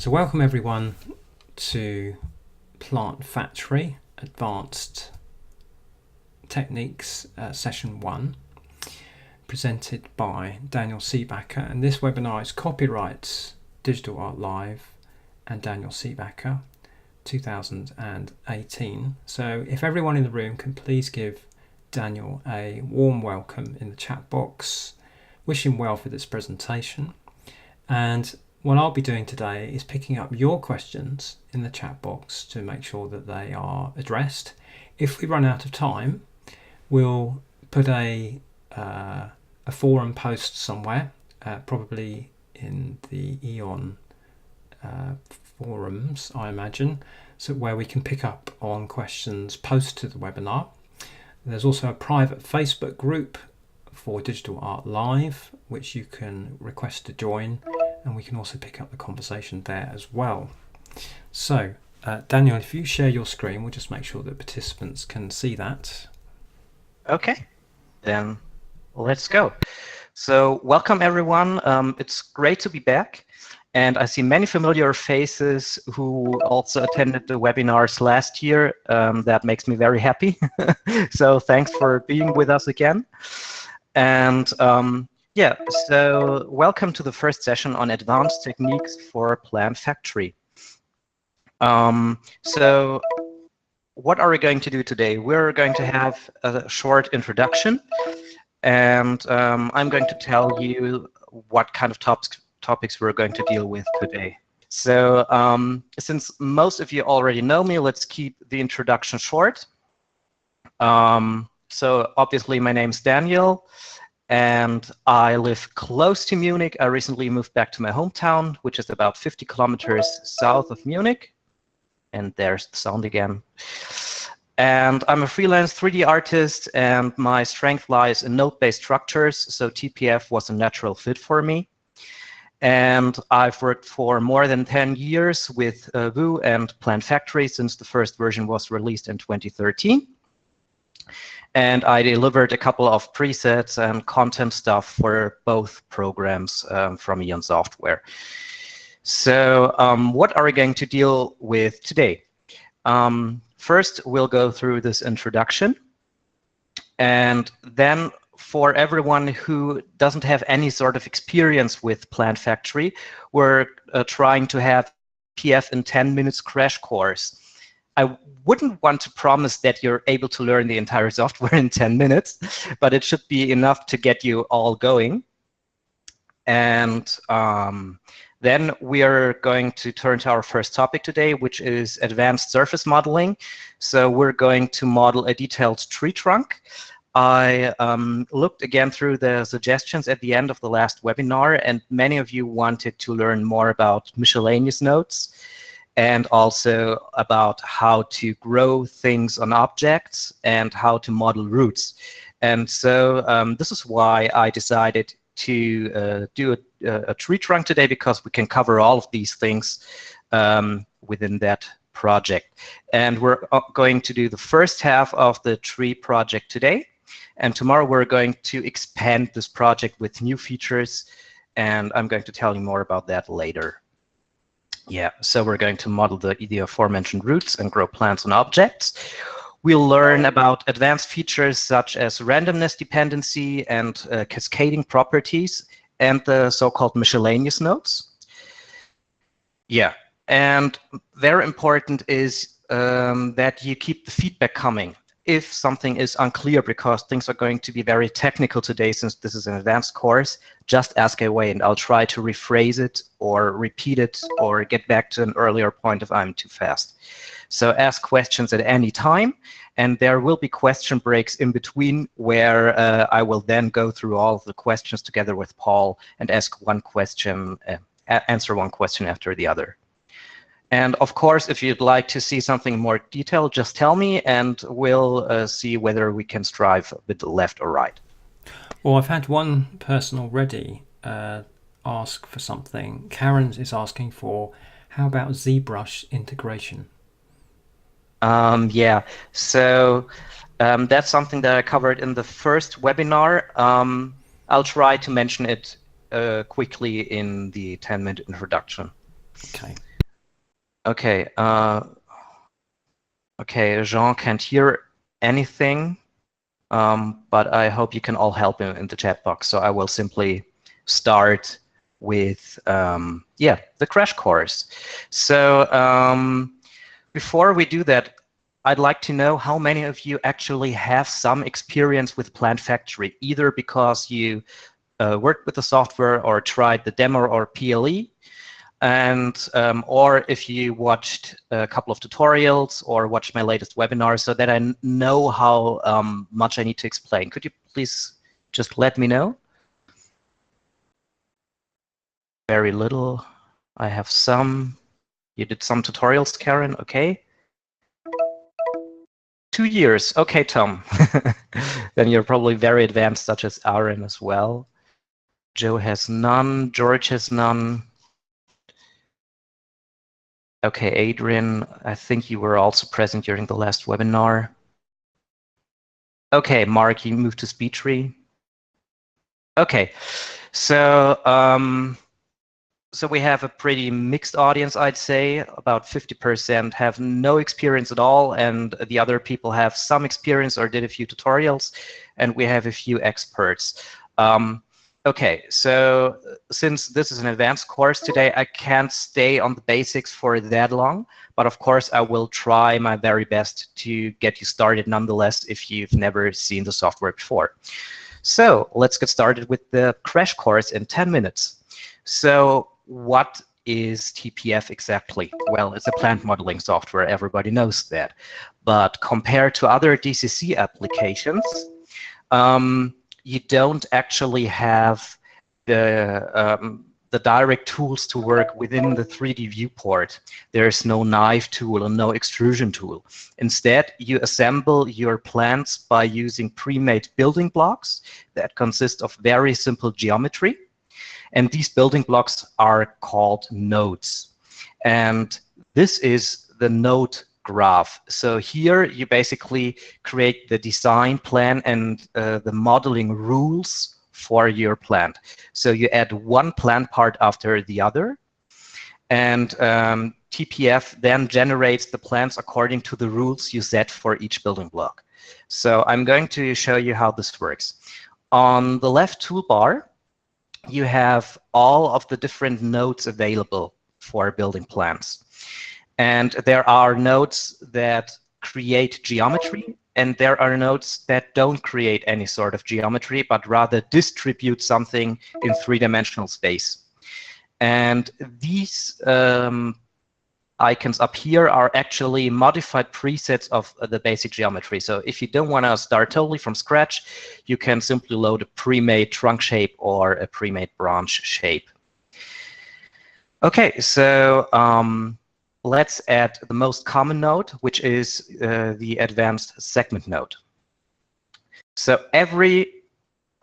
So welcome everyone to PlantFactory Advanced Techniques Session 1, presented by Daniel Seebacker, and this webinar is copyrights Digital ArtLive and Daniel Seebacker 2018. So if everyone in the room can please give Daniel a warm welcome in the chat box, wish him well for this presentation. And what I'll be doing today is picking up your questions in the chat box to make sure that they are addressed. If we run out of time, we'll put a forum post somewhere, probably in the Eon forums, I imagine, so where we can pick up on questions post to the webinar. There's also a private Facebook group for Digital ArtLive, which you can request to join, and we can also pick up the conversation there as well. So, Daniel, if you share your screen, we'll just make sure that participants can see that. Okay, then let's go. So, welcome everyone. It's great to be back, and I see many familiar faces who also attended the webinars last year. That makes me very happy. So, thanks for being with us again. And yeah, so welcome to the first session on advanced techniques for PlantFactory. So what are we going to do today? We're going to have a short introduction, and I'm going to tell you what kind of topics we're going to deal with today. So since most of you already know me, let's keep the introduction short. So obviously my name's Daniel, and I live close to Munich. I recently moved back to my hometown, which is about 50 kilometers south of Munich. And there's the sound again. And I'm a freelance 3D artist, and my strength lies in node-based structures, so TPF was a natural fit for me. And I've worked for more than 10 years with Vue and PlantFactory since the first version was released in 2013. And I delivered a couple of presets and content stuff for both programs from Eon Software. So what are we going to deal with today? First, we'll go through this introduction. And then for everyone who doesn't have any sort of experience with PlantFactory, we're trying to have PF in 10 minutes crash course. I wouldn't want to promise that you're able to learn the entire software in 10 minutes, but it should be enough to get you all going. And then we are going to turn to our first topic today, which is advanced surface modeling. So we're going to model a detailed tree trunk. I looked again through the suggestions at the end of the last webinar, and many of you wanted to learn more about miscellaneous notes, and also about how to grow things on objects and how to model roots. And so this is why I decided to do a tree trunk today, because we can cover all of these things within that project. And we're going to do the first half of the tree project today. And tomorrow we're going to expand this project with new features, and I'm going to tell you more about that later. Yeah, so we're going to model the aforementioned roots and grow plants on objects. We'll learn about advanced features such as randomness dependency and cascading properties, and the so-called miscellaneous notes. Yeah, and very important is that you keep the feedback coming. If something is unclear, because things are going to be very technical today, since this is an advanced course, just ask away and I'll try to rephrase it or repeat it or get back to an earlier point if I'm too fast. So ask questions at any time, and there will be question breaks in between where I will then go through all of the questions together with Paul and ask one question, answer one question after the other. And of course, if you'd like to see something more detailed, just tell me, and we'll see whether we can strive a bit left or right. Well, I've had one person already ask for something. Karen is asking for, how about Zbrush integration? Yeah, so that's something that I covered in the first webinar. I'll try to mention it quickly in the 10-minute introduction. Okay. Okay. Okay, Jean can't hear anything, but I hope you can all help him in the chat box. So I will simply start with, yeah, the crash course. So before we do that, I'd like to know how many of you actually have some experience with PlantFactory, either because you worked with the software or tried the demo or PLE, and or if you watched a couple of tutorials or watched my latest webinar, so that I know how much I need to explain. Could you please just let me know? Very little. I have some. You did some tutorials, Karen. Okay. 2 years. Okay, Tom. Then you're probably very advanced, such as Aaron as well. Joe has none. George has none. Okay, Adrian, I think you were also present during the last webinar. Okay, Mark, you moved to SpeedTree. Okay, so so we have a pretty mixed audience, I'd say. About 50% have no experience at all, and the other people have some experience or did a few tutorials, and we have a few experts. Okay, so since this is an advanced course today, I can't stay on the basics for that long, but of course I will try my very best to get you started nonetheless if you've never seen the software before. So let's get started with the crash course in 10 minutes. So what is TPF exactly? Well, it's a plant modeling software, everybody knows that. But compared to other DCC applications, you don't actually have the direct tools to work within the 3D viewport. There's no knife tool and no extrusion tool. Instead, you assemble your plants by using pre-made building blocks that consist of very simple geometry. And these building blocks are called nodes. And this is the node graph. So here you basically create the design plan and the modeling rules for your plant. So you add one plant part after the other, and TPF then generates the plants according to the rules you set for each building block. So I'm going to show you how this works. On the left toolbar, you have all of the different nodes available for building plants. And there are nodes that create geometry, and there are nodes that don't create any sort of geometry, but rather distribute something in three-dimensional space. And these icons up here are actually modified presets of the basic geometry. So if you don't want to start totally from scratch, you can simply load a pre-made trunk shape or a pre-made branch shape. Okay, so let's add the most common node, which is the advanced segment node. So every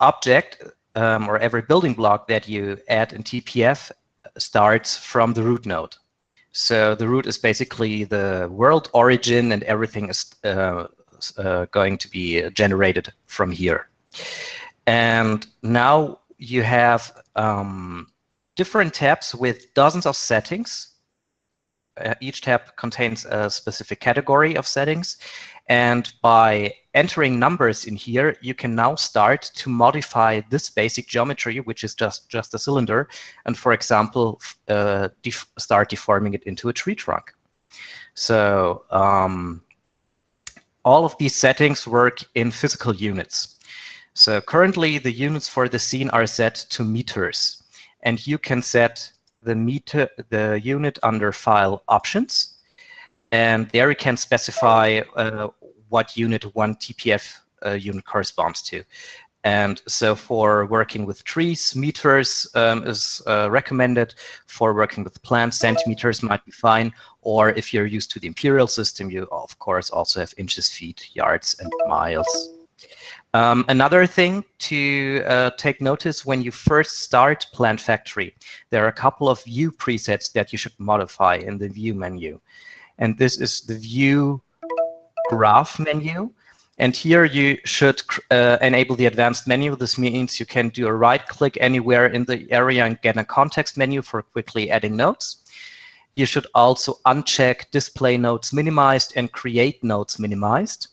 object or every building block that you add in TPF starts from the root node. So the root is basically the world origin, and everything is going to be generated from here. And now you have different tabs with dozens of settings. Each tab contains a specific category of settings. And by entering numbers in here, you can now start to modify this basic geometry, which is just a cylinder, and, for example, start deforming it into a tree trunk. So all of these settings work in physical units. So currently, the units for the scene are set to meters. And you can set the unit under File Options. And there you can specify what unit one TPF unit corresponds to. And so for working with trees, meters is recommended. For working with plants, centimeters might be fine. Or if you're used to the imperial system, you, of course, also have inches, feet, yards, and miles. Another thing to take notice when you first start PlantFactory, there are a couple of view presets that you should modify in the view menu. And this is the view graph menu. And here you should enable the advanced menu. This means you can do a right click anywhere in the area and get a context menu for quickly adding nodes. You should also uncheck Display Notes Minimized and Create Notes Minimized.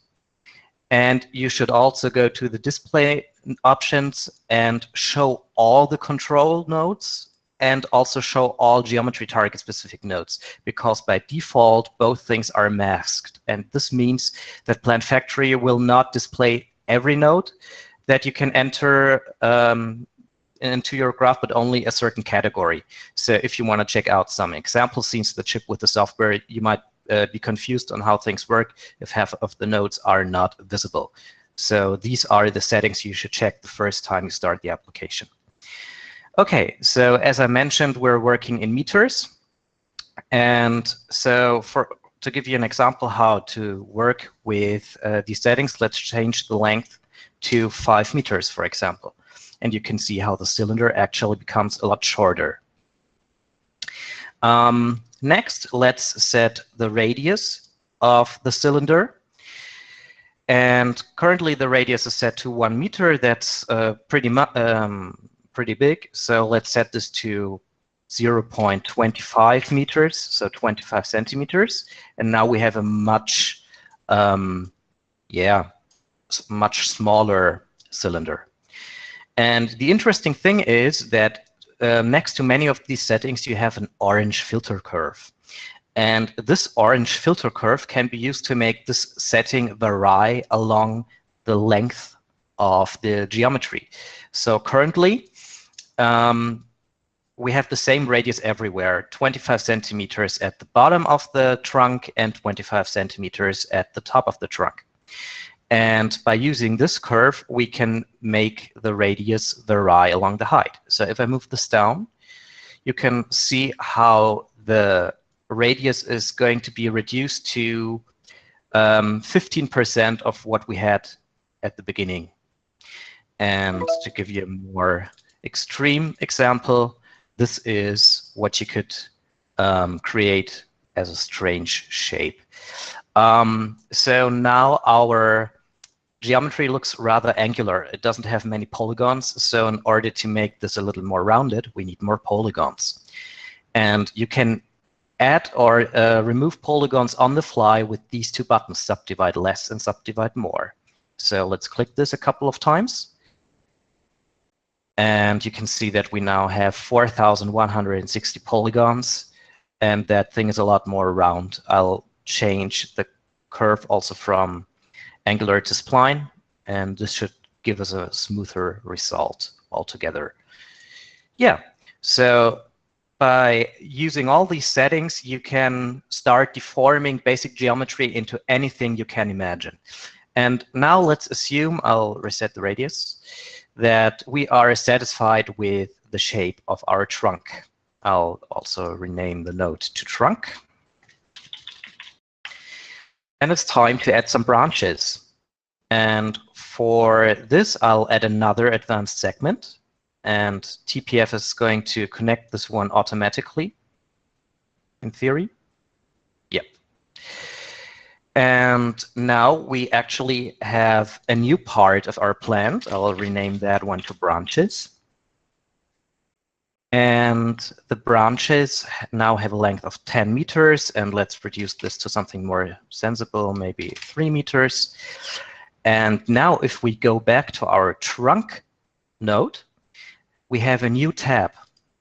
And you should also go to the display options and show all the control nodes and also show all geometry target specific nodes, because by default, both things are masked. And this means that PlantFactory will not display every node that you can enter into your graph, but only a certain category. So if you want to check out some example scenes of the chip with the software, you might be confused on how things work if half of the nodes are not visible. So these are the settings you should check the first time you start the application. Okay, so as I mentioned, we're working in meters. And so to give you an example how to work with these settings, let's change the length to 5 meters, for example. And you can see how the cylinder actually becomes a lot shorter. Next, let's set the radius of the cylinder. And currently the radius is set to 1 meter. That's pretty big. So let's set this to 0.25 meters, so 25 centimeters. And now we have a much smaller cylinder. And the interesting thing is that next to many of these settings, you have an orange filter curve. And this orange filter curve can be used to make this setting vary along the length of the geometry. So currently, we have the same radius everywhere, 25 centimeters at the bottom of the trunk and 25 centimeters at the top of the trunk. And by using this curve, we can make the radius vary along the height. So if I move this down, you can see how the radius is going to be reduced to 15% of what we had at the beginning. And to give you a more extreme example, this is what you could create as a strange shape. So now our geometry looks rather angular. It doesn't have many polygons. So in order to make this a little more rounded, we need more polygons. And you can add or remove polygons on the fly with these two buttons, subdivide less and subdivide more. So let's click this a couple of times. And you can see that we now have 4,160 polygons. And that thing is a lot more round. I'll change the curve also from angular to spline, and this should give us a smoother result altogether. Yeah, so by using all these settings, you can start deforming basic geometry into anything you can imagine. And now let's assume, I'll reset the radius, that we are satisfied with the shape of our trunk. I'll also rename the node to trunk. And it's time to add some branches. And for this, I'll add another advanced segment. And TPF is going to connect this one automatically, in theory. Yep. And now we actually have a new part of our plant. I'll rename that one to branches. And the branches now have a length of 10 meters. And let's reduce this to something more sensible, maybe 3 meters. And now if we go back to our trunk node, we have a new tab.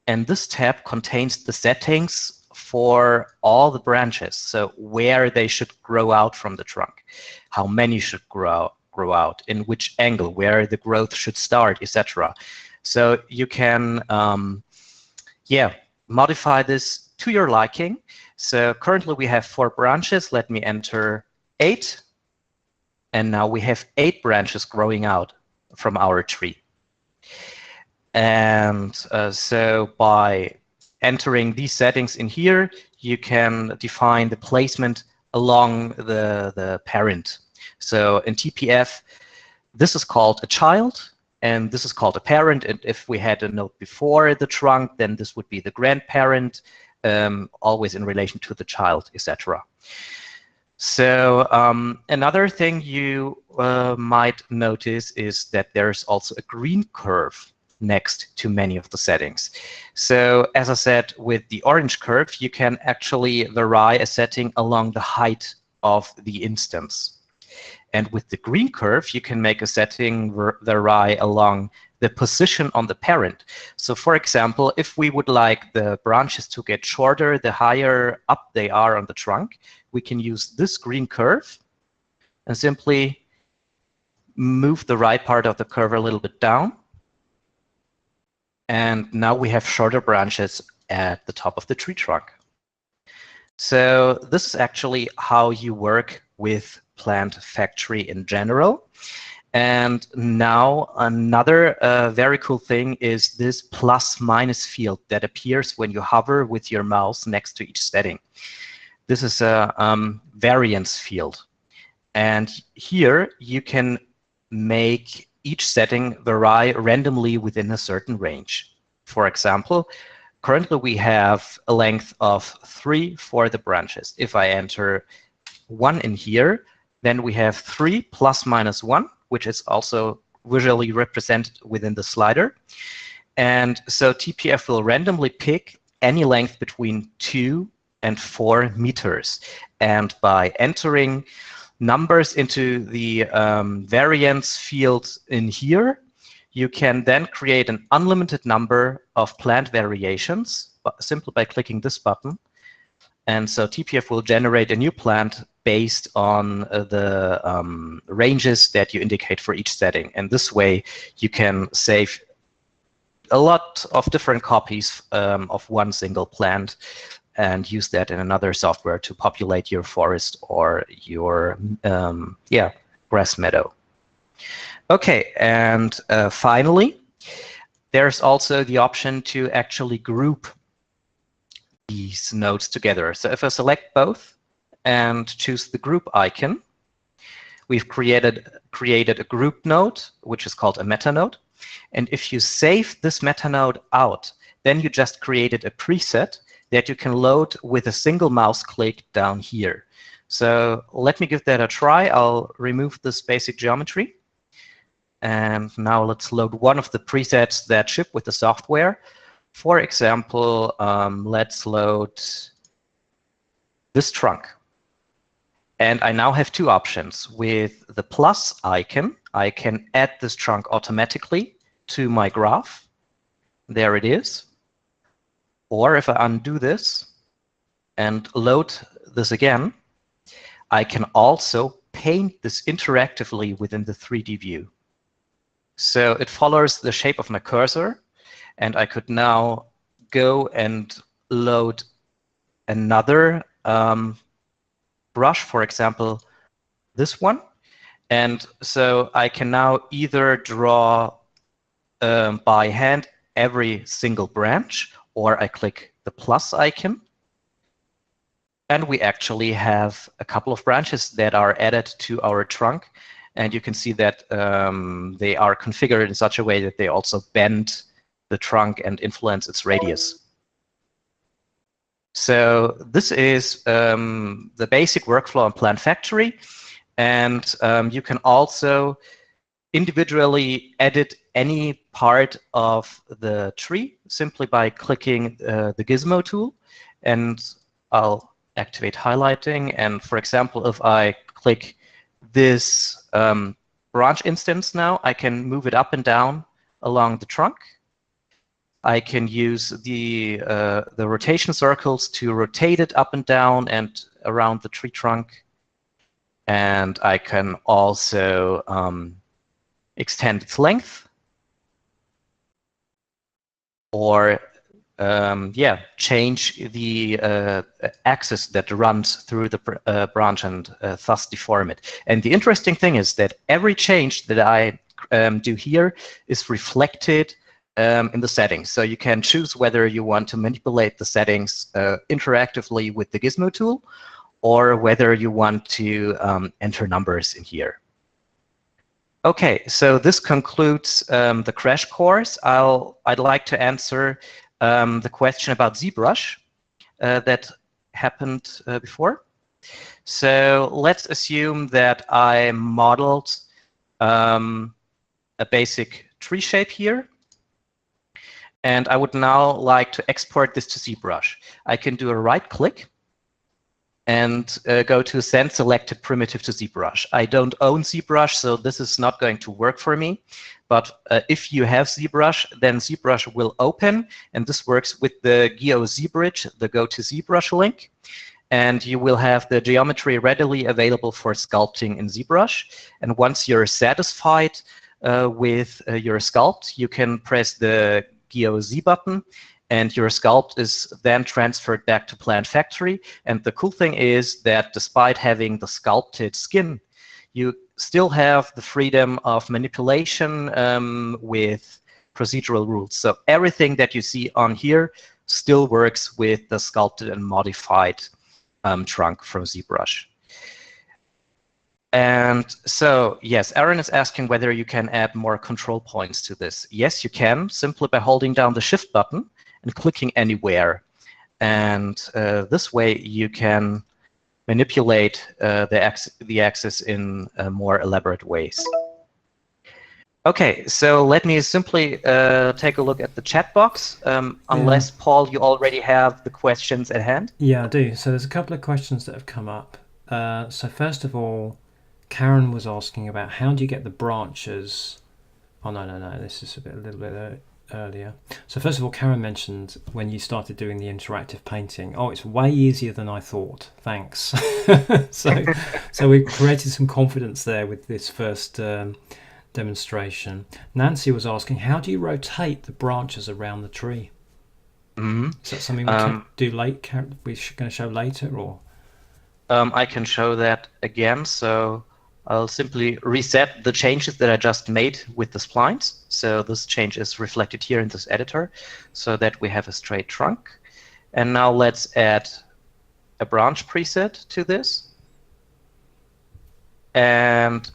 And this tab contains the settings for all the branches. So where they should grow out from the trunk, how many should grow out, in which angle, where the growth should start, etc. So you can modify this to your liking. So currently we have 4 branches. Let me enter 8. And now we have 8 branches growing out from our tree. And so by entering these settings in here, you can define the placement along the parent. So in TPF, this is called a child, and this is called a parent. And if we had a node before the trunk, then this would be the grandparent, always in relation to the child, etc. So another thing you might notice is that there's also a green curve next to many of the settings. So as I said, with the orange curve, you can actually vary a setting along the height of the instance. And with the green curve, you can make a setting vary along the position on the parent. So for example, if we would like the branches to get shorter, the higher up they are on the trunk, we can use this green curve and simply move the right part of the curve a little bit down. And now we have shorter branches at the top of the tree trunk. So this is actually how you work with PlantFactory in general. And now another very cool thing is this plus-minus field that appears when you hover with your mouse next to each setting. This is a variance field. And here you can make each setting vary randomly within a certain range. For example, currently we have a length of 3 for the branches. If I enter 1 in here, then we have 3 plus minus 1, which is also visually represented within the slider. And so TPF will randomly pick any length between 2 and 4 meters. And by entering numbers into the variance field in here, you can then create an unlimited number of plant variations simply by clicking this button. And so TPF will generate a new plant based on the ranges that you indicate for each setting. And this way, you can save a lot of different copies of one single plant and use that in another software to populate your forest or your grass meadow. Okay, and finally, there's also the option to actually group these nodes together. So if I select both and choose the group icon, we've created a group node, which is called a meta node. And if you save this meta node out, then you just created a preset that you can load with a single mouse click down here. So let me give that a try. I'll remove this basic geometry. And now let's load one of the presets that ship with the software. For example, let's load this trunk. And I now have two options. With the plus icon, I can add this trunk automatically to my graph. There it is. Or if I undo this and load this again, I can also paint this interactively within the 3D view. So it follows the shape of my cursor, and I could now go and load another brush, for example, this one. And so I can now either draw by hand every single branch, or I click the plus icon. And we actually have a couple of branches that are added to our trunk. And you can see that they are configured in such a way that they also bend the trunk and influence its radius. So this is the basic workflow on PlantFactory. And you can also individually edit any part of the tree simply by clicking the gizmo tool. And I'll activate highlighting. And for example, if I click this branch instance now, I can move it up and down along the trunk. I can use the rotation circles to rotate it up and down and around the tree trunk. And I can also extend its length, or change the axis that runs through the branch and thus deform it. And the interesting thing is that every change that I do here is reflected in the settings. So you can choose whether you want to manipulate the settings interactively with the gizmo tool, or whether you want to enter numbers in here. Okay, so this concludes the crash course. I'd like to answer the question about Zbrush that happened before. So let's assume that I modeled a basic tree shape here. And I would now like to export this to ZBrush. I can do a right click and go to Send Selected Primitive to ZBrush. I don't own ZBrush, so this is not going to work for me. But if you have ZBrush, then ZBrush will open, and this works with the GeoZBridge, the Go to ZBrush link. And you will have the geometry readily available for sculpting in ZBrush. And once you're satisfied with your sculpt, you can press the GeoZ button, and your sculpt is then transferred back to PlantFactory. And the cool thing is that despite having the sculpted skin, you still have the freedom of manipulation with procedural rules. So everything that you see on here still works with the sculpted and modified trunk from ZBrush. And so, yes, Aaron is asking whether you can add more control points to this. Yes, you can, simply by holding down the Shift button and clicking anywhere. And this way you can manipulate the axis in more elaborate ways. Okay, so let me simply take a look at the chat box, unless, Paul, you already have the questions at hand. Yeah, I do. So there's a couple of questions that have come up. So first of all, Karen was asking about how do you get the branches. Oh, no, this is a little bit earlier. So first of all, Karen mentioned when you started doing the interactive painting, oh, it's way easier than I thought. Thanks. so we created some confidence there with this first demonstration. Nancy was asking, how do you rotate the branches around the tree? Is that something we can do late? We're going to show later, or? I can show that again. So I'll simply reset the changes that I just made with the splines. So this change is reflected here in this editor so that we have a straight trunk. And now let's add a branch preset to this. And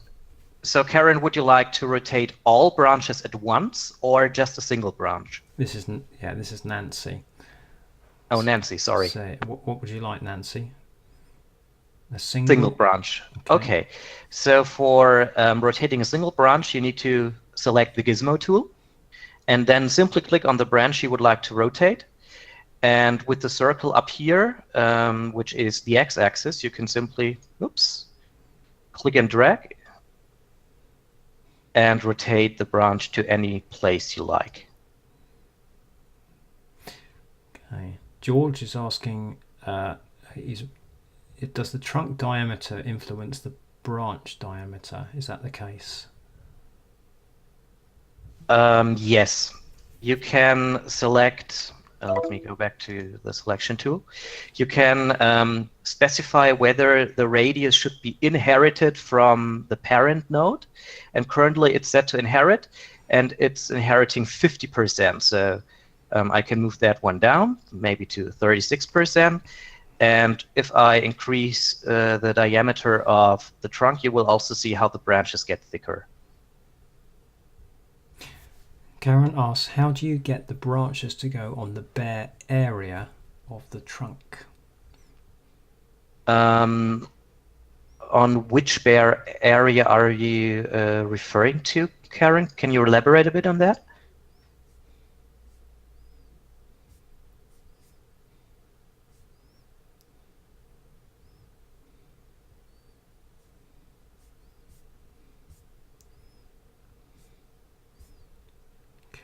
so, Karen, would you like to rotate all branches at once or just a single branch? This is Nancy. Oh, Nancy, sorry. So what would you like, Nancy? A single branch. Okay. So for rotating a single branch, you need to select the gizmo tool and then simply click on the branch you would like to rotate. And with the circle up here, which is the x-axis, you can simply, click and drag and rotate the branch to any place you like. Okay. George is asking, does the trunk diameter influence the branch diameter? Is that the case? Yes. You can select, let me go back to the selection tool. You can specify whether the radius should be inherited from the parent node. And currently it's set to inherit, and it's inheriting 50%. So I can move that one down, maybe to 36%. And if I increase the diameter of the trunk, you will also see how the branches get thicker. Karen asks, how do you get the branches to go on the bare area of the trunk? On which bare area are you referring to, Karen? Can you elaborate a bit on that?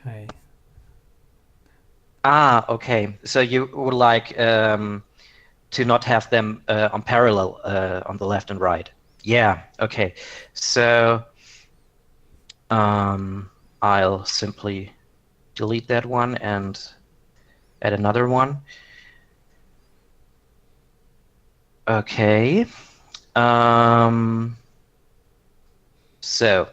Okay. Okay. So you would like to not have them on parallel on the left and right. Yeah. Okay. So I'll simply delete that one and add another one. Okay. So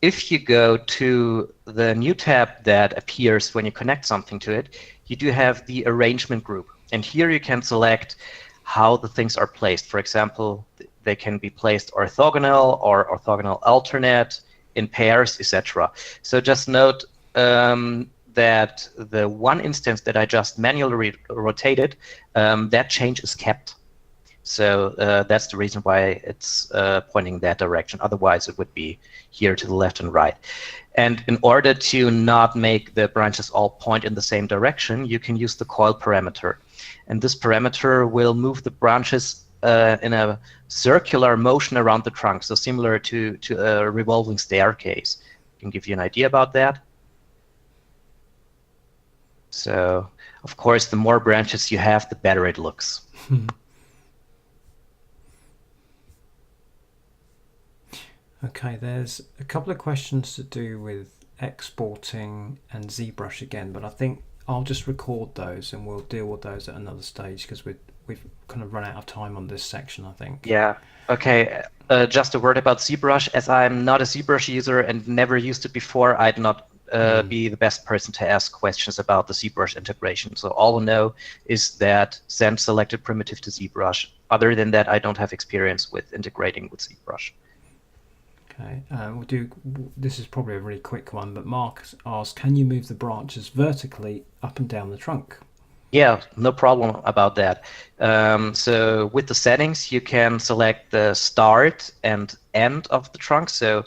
if you go to the new tab that appears when you connect something to it, you do have the arrangement group. And here you can select how the things are placed. For example, they can be placed orthogonal or orthogonal alternate, in pairs, etc. So just note that the one instance that I just manually rotated, that change is kept. So that's the reason why it's pointing that direction. Otherwise, it would be here to the left and right. And in order to not make the branches all point in the same direction, you can use the coil parameter. And this parameter will move the branches in a circular motion around the trunk, so similar to a revolving staircase. I can give you an idea about that. So, of course, the more branches you have, the better it looks. Okay, there's a couple of questions to do with exporting and Zbrush again, but I think I'll just record those and we'll deal with those at another stage because we've kind of run out of time on this section, I think. Yeah. Okay. Just a word about ZBrush. As I'm not a ZBrush user and never used it before, I'd not be the best person to ask questions about the ZBrush integration. So all I know is that send selected primitive to ZBrush. Other than that, I don't have experience with integrating with ZBrush. Okay, we'll do. This is probably a really quick one, but Mark asks, can you move the branches vertically up and down the trunk? Yeah, no problem about that. So with the settings, you can select the start and end of the trunk. So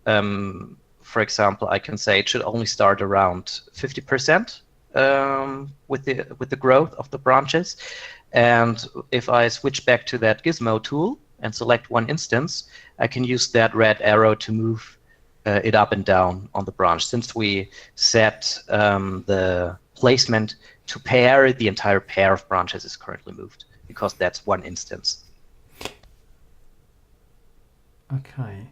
for example, I can say it should only start around 50% with the growth of the branches. And if I switch back to that gizmo tool and select one instance, I can use that red arrow to move it up and down on the branch. Since we set the placement to pair, the entire pair of branches is currently moved because that's one instance. Okay.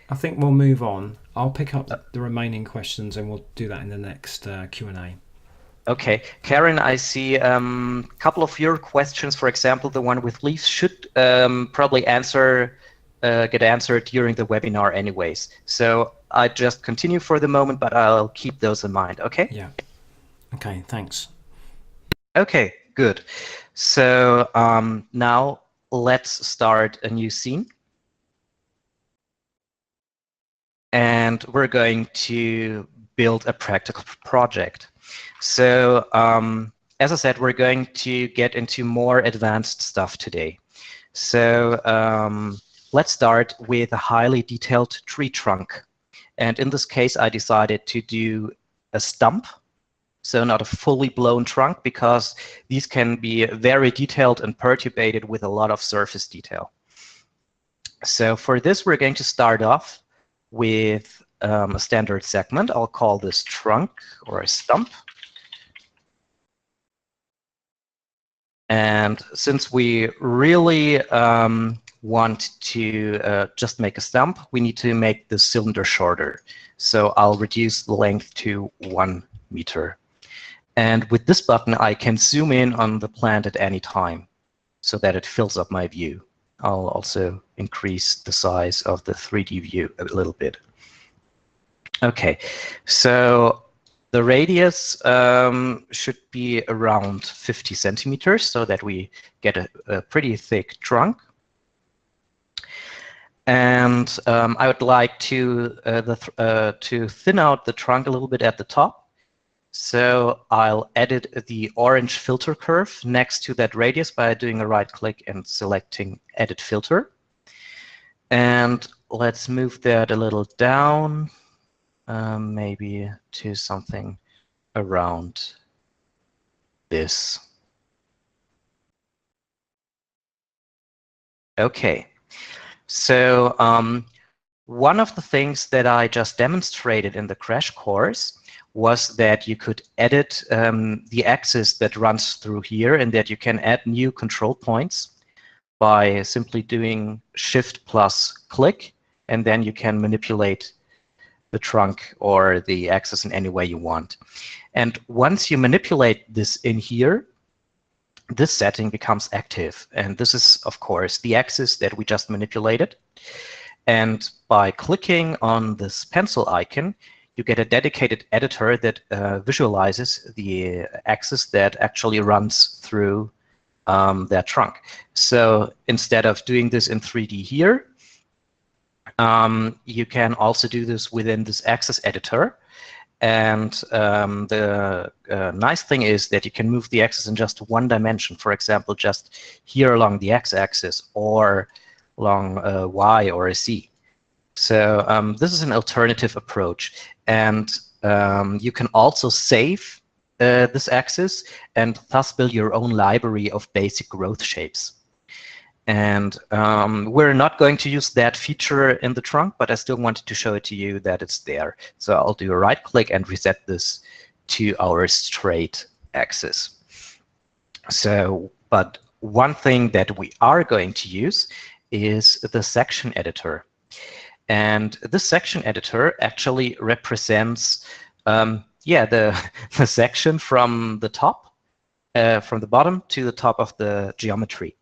I think we'll move on. I'll pick up the remaining questions and we'll do that in the next Q&A. Okay, Karen, I see a couple of your questions. For example, the one with leaves should probably get answered during the webinar anyways. So I just continue for the moment, but I'll keep those in mind, okay? Yeah. Okay, thanks. Okay, good. So now let's start a new scene. And we're going to build a practical project. So as I said, we're going to get into more advanced stuff today. So let's start with a highly detailed tree trunk. And in this case, I decided to do a stump, so not a fully blown trunk, because these can be very detailed and perturbated with a lot of surface detail. So for this, we're going to start off with a standard segment. I'll call this trunk or a stump. And since we really want to just make a stump, we need to make the cylinder shorter. So I'll reduce the length to 1 meter. And with this button, I can zoom in on the plant at any time so that it fills up my view. I'll also increase the size of the 3D view a little bit. Okay, so the radius should be around 50 centimeters so that we get a pretty thick trunk. And I would like to thin out the trunk a little bit at the top. So I'll edit the orange filter curve next to that radius by doing a right click and selecting Edit Filter. And let's move that a little down, maybe to something around this. Okay, so one of the things that I just demonstrated in the crash course was that you could edit the axis that runs through here, and that you can add new control points by simply doing Shift plus click, and then you can manipulate the trunk or the axis in any way you want. And once you manipulate this in here, this setting becomes active. And this is, of course, the axis that we just manipulated. And by clicking on this pencil icon, you get a dedicated editor that visualizes the axis that actually runs through that trunk. So instead of doing this in 3D here, you can also do this within this axis editor. And the nice thing is that you can move the axis in just one dimension. For example, just here along the x-axis or along y or a z. So this is an alternative approach. And you can also save this axis and thus build your own library of basic growth shapes. And we're not going to use that feature in the trunk, but I still wanted to show it to you that it's there. So I'll do a right click and reset this to our straight axis. So, but one thing that we are going to use is the section editor. And this section editor actually represents the section from the top, from the bottom to the top of the geometry.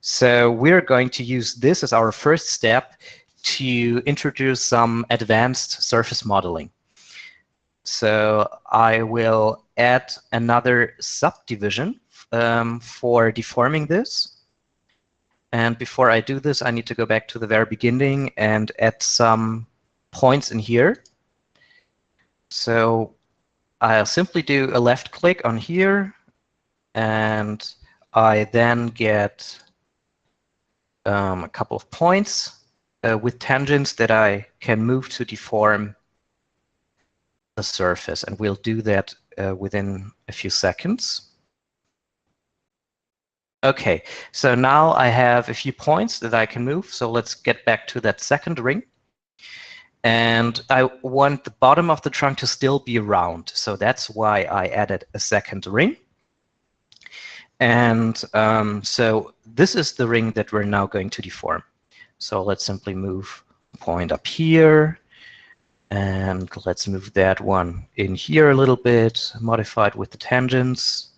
So we're going to use this as our first step to introduce some advanced surface modeling. So I will add another subdivision for deforming this. And before I do this, I need to go back to the very beginning and add some points in here. So I'll simply do a left click on here, and I then get a couple of points with tangents that I can move to deform the surface, and we'll do that within a few seconds. Okay, so now I have a few points that I can move, so let's get back to that second ring. And I want the bottom of the trunk to still be round, so that's why I added a second ring. And so this is the ring that we're now going to deform. So let's simply move a point up here, and let's move that one in here a little bit, modified with the tangents,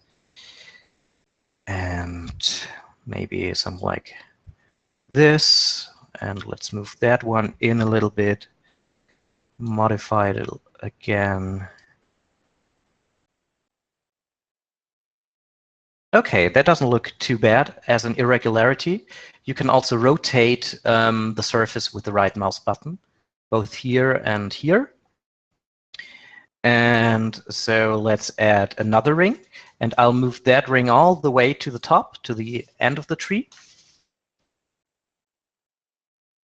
and maybe something like this. And let's move that one in a little bit, modify it again. Okay, that doesn't look too bad as an irregularity. You can also rotate the surface with the right mouse button, both here and here. And so let's add another ring, and I'll move that ring all the way to the top, to the end of the tree.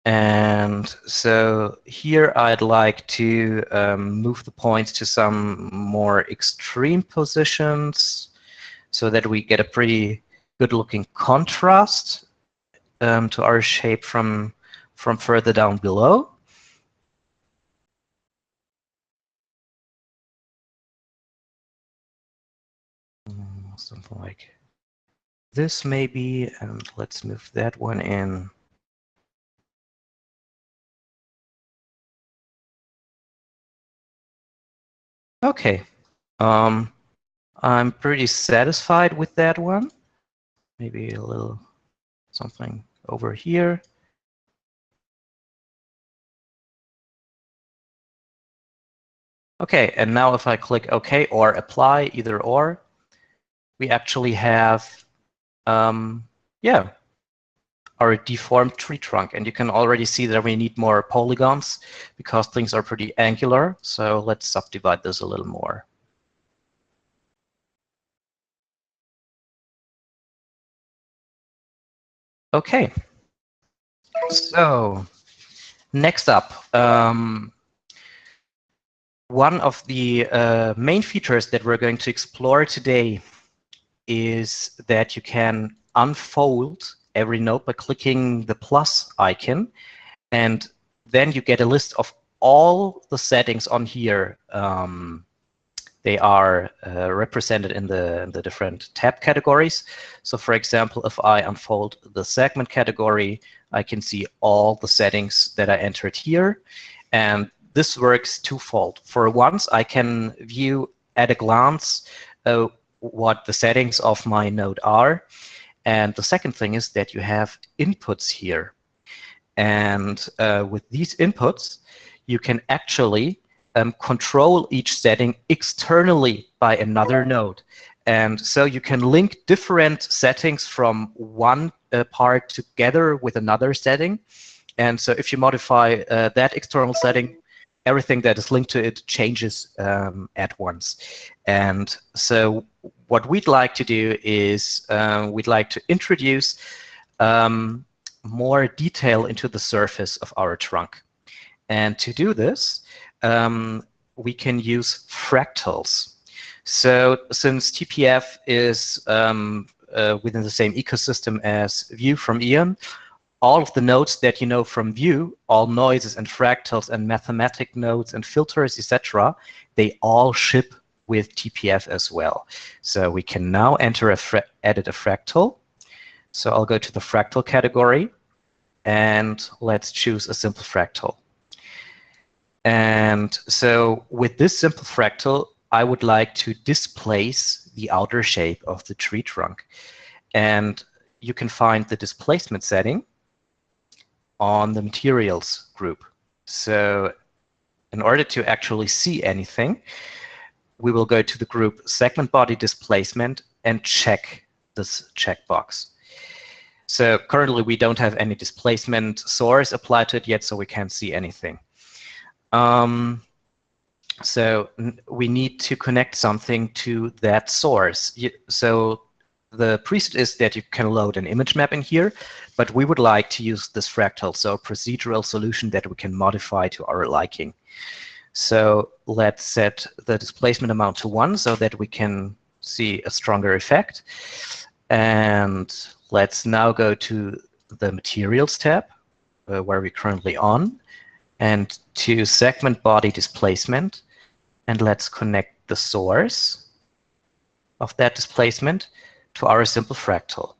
And so here I'd like to move the points to some more extreme positions, so that we get a pretty good looking contrast to our shape from further down below. Something like this maybe, and let's move that one in. Okay, I'm pretty satisfied with that one. Maybe a little something over here. Okay, and now if I click OK or apply, either or, we actually have, our deformed tree trunk. And you can already see that we need more polygons because things are pretty angular. So let's subdivide this a little more. Okay, so next up, one of the main features that we're going to explore today is that you can unfold every node by clicking the plus icon, and then you get a list of all the settings on here. They are represented in the different tab categories. So for example, if I unfold the segment category, I can see all the settings that I entered here. And this works twofold. For once, I can view at a glance what the settings of my node are. And the second thing is that you have inputs here. And with these inputs, you can actually control each setting externally by another node. And so you can link different settings from one part together with another setting. And so if you modify that external setting, everything that is linked to it changes at once. And so what we'd like to do is we'd like to introduce more detail into the surface of our trunk. And to do this, we can use fractals. So since TPF is within the same ecosystem as Vue from Eon, all of the nodes that you know from Vue, all noises and fractals and mathematic nodes and filters, etc., they all ship with TPF as well. So we can now edit a fractal. So I'll go to the fractal category, and let's choose a simple fractal. And so with this simple fractal, I would like to displace the outer shape of the tree trunk. And you can find the displacement setting on the materials group. So in order to actually see anything, we will go to the group segment body displacement and check this checkbox. So currently we don't have any displacement source applied to it yet, so we can't see anything. So we need to connect something to that source. So the preset is that you can load an image map in here, but we would like to use this fractal, so a procedural solution that we can modify to our liking. So let's set the displacement amount to 1 so that we can see a stronger effect. And let's now go to the Materials tab, where we're currently on, and to Segment Body Displacement. And let's connect the source of that displacement to our simple fractal.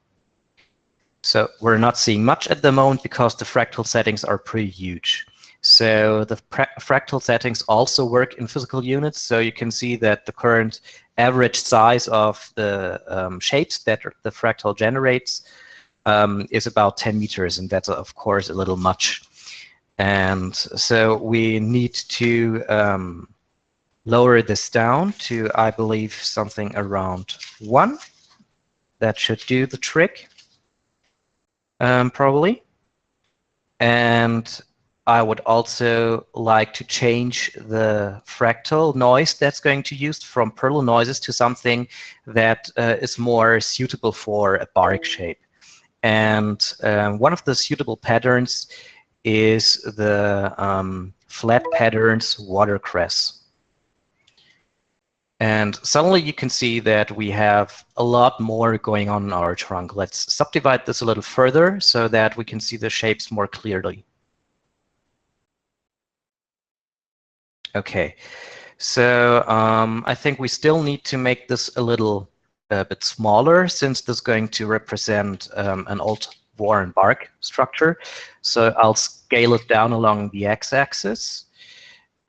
So we're not seeing much at the moment because the fractal settings are pretty huge. So the fractal settings also work in physical units. So you can see that the current average size of the shapes that the fractal generates is about 10 meters. And that's, of course, a little much. And so we need to lower this down to, I believe, something around 1. That should do the trick, probably. And I would also like to change the fractal noise that's going to be used from Perl noises to something that is more suitable for a bark shape. And one of the suitable patterns is the flat patterns watercress. And suddenly you can see that we have a lot more going on in our trunk. Let's subdivide this a little further so that we can see the shapes more clearly. Okay, so I think we still need to make this a little bit smaller, since this is going to represent an old worn bark structure. So I'll scale it down along the x-axis.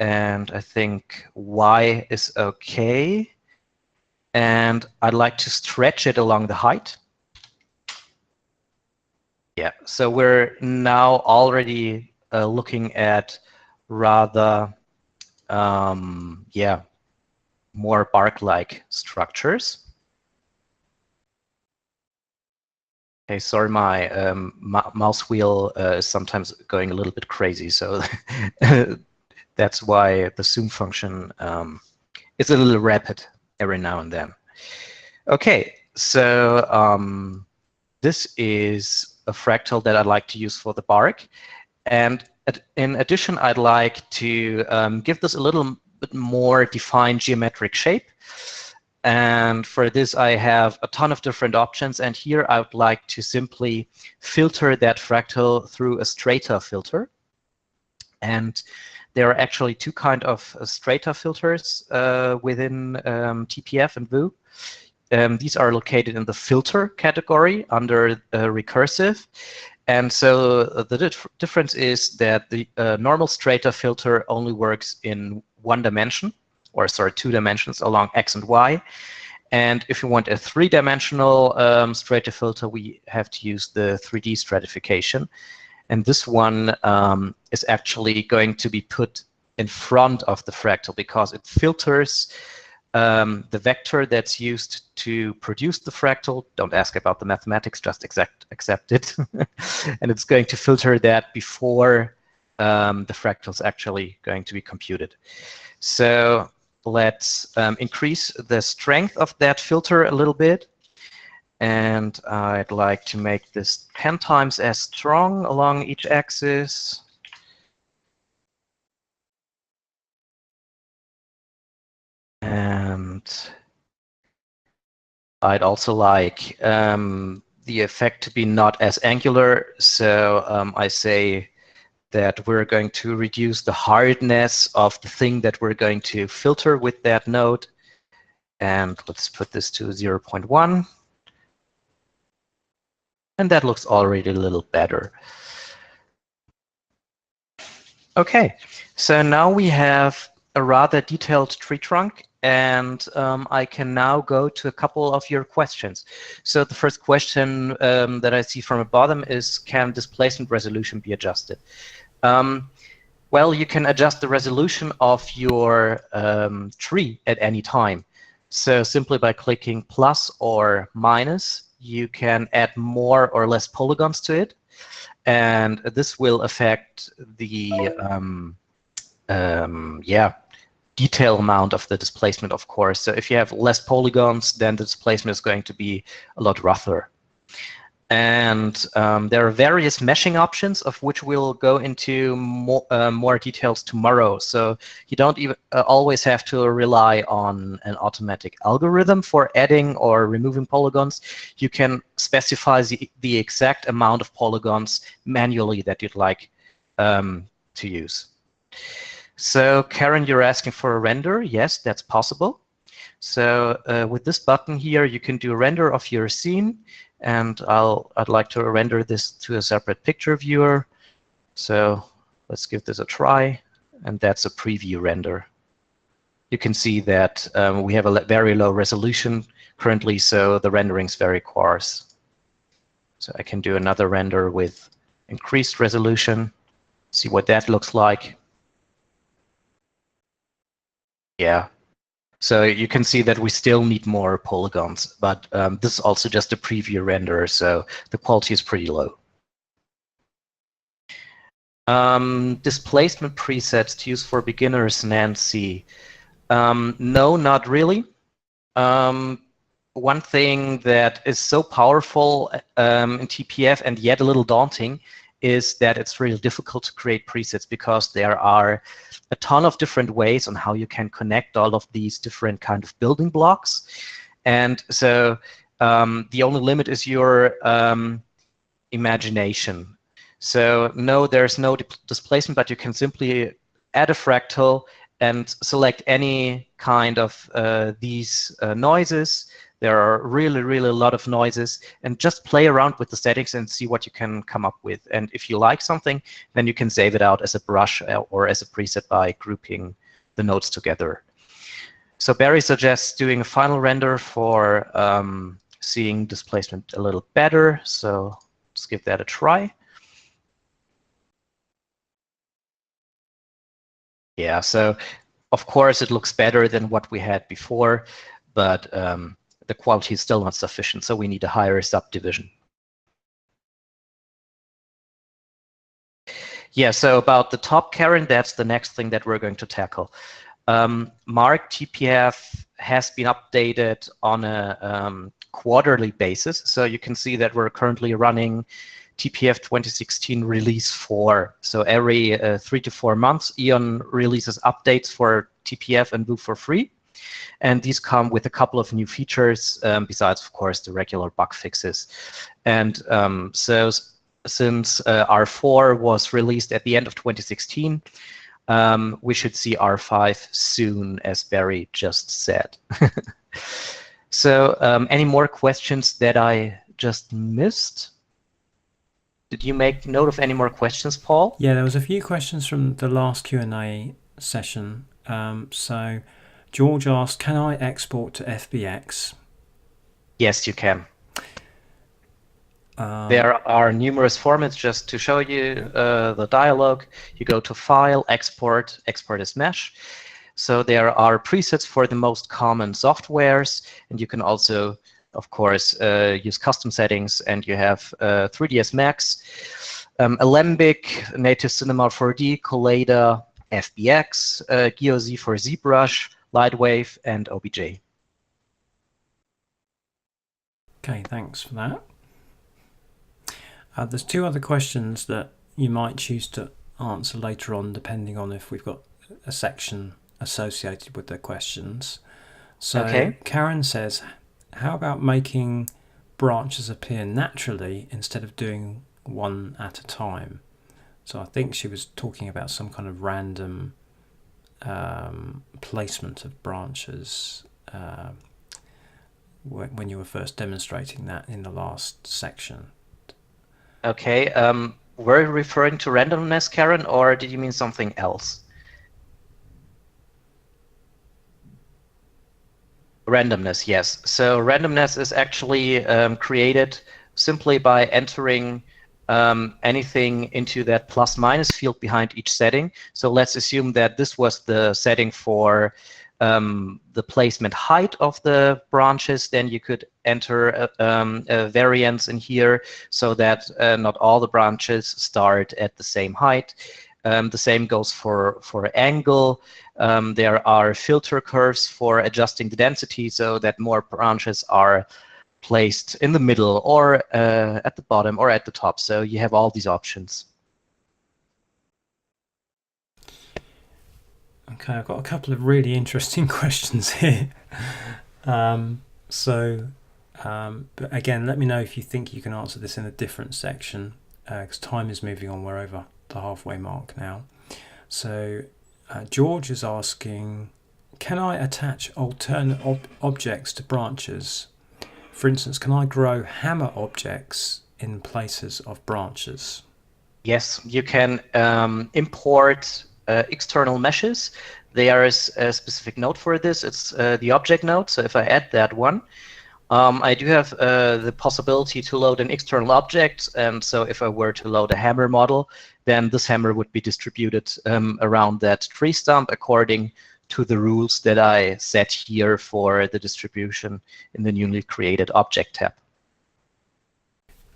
And I think Y is okay. And I'd like to stretch it along the height. Yeah, so we're now already looking at rather, yeah, more bark-like structures. Okay, sorry, my mouse wheel is sometimes going a little bit crazy, so that's why the zoom function is a little rapid every now and then. Okay, so this is a fractal that I'd like to use for the bark. And in addition, I'd like to give this a little bit more defined geometric shape. And for this, I have a ton of different options. And here I would like to simply filter that fractal through a strata filter. And there are actually two kinds of strata filters within TPF and Vue. These are located in the filter category under recursive. And so the difference is that the normal strata filter only works in 1 dimension, or sorry, 2 dimensions along X and Y. And if you want a 3-dimensional strata filter, we have to use the 3D stratification. And this one is actually going to be put in front of the fractal because it filters the vector that's used to produce the fractal. Don't ask about the mathematics, just accept it. And it's going to filter that before the fractals actually going to be computed. So let's increase the strength of that filter a little bit. And I'd like to make this 10 times as strong along each axis. And I'd also like the effect to be not as angular. So I say that we're going to reduce the hardness of the thing that we're going to filter with that node. And let's put this to 0.1. And that looks already a little better. Okay, so now we have a rather detailed tree trunk, and I can now go to a couple of your questions. So the first question that I see from the bottom is, can displacement resolution be adjusted? Well, you can adjust the resolution of your tree at any time. So simply by clicking plus or minus, you can add more or less polygons to it. And this will affect the detail amount of the displacement, of course. So if you have less polygons, then the displacement is going to be a lot rougher. And there are various meshing options, of which we'll go into more details tomorrow. So you don't even always have to rely on an automatic algorithm for adding or removing polygons. You can specify the exact amount of polygons manually that you'd like to use. So Karen, you're asking for a render. Yes, that's possible. So with this button here, you can do a render of your scene. And I'd like to render this to a separate picture viewer. So let's give this a try. And that's a preview render. You can see that we have a very low resolution currently, so the rendering is very coarse. So I can do another render with increased resolution. See what that looks like. Yeah. So you can see that we still need more polygons, but this is also just a preview render, so the quality is pretty low. Displacement presets to use for beginners, Nancy. No, not really. One thing that is so powerful in TPF and yet a little daunting is that it's really difficult to create presets because there are a ton of different ways on how you can connect all of these different kind of building blocks. And so the only limit is your imagination. So no, there's no displacement, but you can simply add a fractal and select any kind of these noises. There are really, really a lot of noises, and just play around with the settings and see what you can come up with. And if you like something, then you can save it out as a brush or as a preset by grouping the nodes together. So Barry suggests doing a final render for seeing displacement a little better. So let's give that a try. Yeah, so of course it looks better than what we had before, but the quality is still not sufficient, so we need a higher subdivision. Yeah, so about the top, Karen, that's the next thing that we're going to tackle. Mark TPF has been updated on a quarterly basis, so you can see that we're currently running TPF 2016 release 4. So every 3 to 4 months, Eon releases updates for TPF and Vue for free. And these come with a couple of new features, besides, of course, the regular bug fixes. And so since R4 was released at the end of 2016, we should see R5 soon, as Barry just said. So any more questions that I just missed? Did you make note of any more questions, Paul? Yeah, there was a few questions from the last Q&A session. So George asked, can I export to FBX? Yes, you can. There are numerous formats. Just to show you the dialog, you go to File, Export, Export as Mesh. So there are presets for the most common softwares, and you can also, of course, use custom settings, and you have 3ds Max. Alembic, Native Cinema 4D, Collada, FBX, GeoZ for ZBrush, Lightwave, and OBJ. Okay, thanks for that. There's two other questions that you might choose to answer later on, depending on if we've got a section associated with the questions. So Okay. Karen says, how about making branches appear naturally instead of doing one at a time? So I think she was talking about some kind of random placement of branches when you were first demonstrating that in the last section. Okay. Were you referring to randomness, Karen, or did you mean something else? Randomness, yes. So randomness is actually created simply by entering anything into that plus minus field behind each setting. So let's assume that this was the setting for the placement height of the branches. Then you could enter a variance in here so that not all the branches start at the same height. The same goes for angle. There are filter curves for adjusting the density so that more branches are placed in the middle or at the bottom or at the top. So you have all these options. Okay, I've got a couple of really interesting questions here. But again, let me know if you think you can answer this in a different section, because time is moving on. We're over the halfway mark now. So George is asking, can I attach alternate objects to branches? For instance, can I grow hammer objects in places of branches? Yes, you can import external meshes. There is a specific node for this. It's the object node. So if I add that one, I do have the possibility to load an external object. And so if I were to load a hammer model, then this hammer would be distributed around that tree stump according to the rules that I set here for the distribution in the newly created object tab.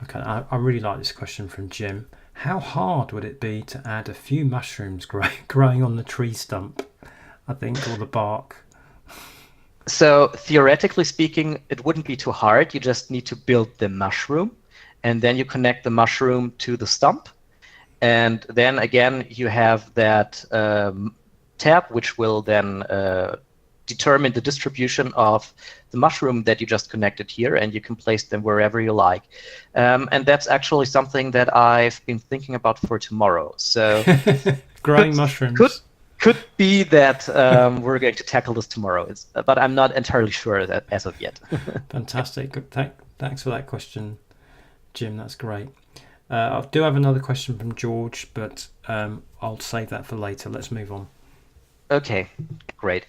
Okay, I really like this question from Jim. How hard would it be to add a few mushrooms growing on the tree stump, I think, or the bark? So theoretically speaking, it wouldn't be too hard. You just need to build the mushroom, and then you connect the mushroom to the stump. And then again, you have that tab, which will then determine the distribution of the mushroom that you just connected here, and you can place them wherever you like. And that's actually something that I've been thinking about for tomorrow. So growing mushrooms. Could be that we're going to tackle this tomorrow, but I'm not entirely sure that as of yet. Fantastic. Thanks for that question, Jim. That's great. I do have another question from George, but I'll save that for later. Let's move on. Okay, great.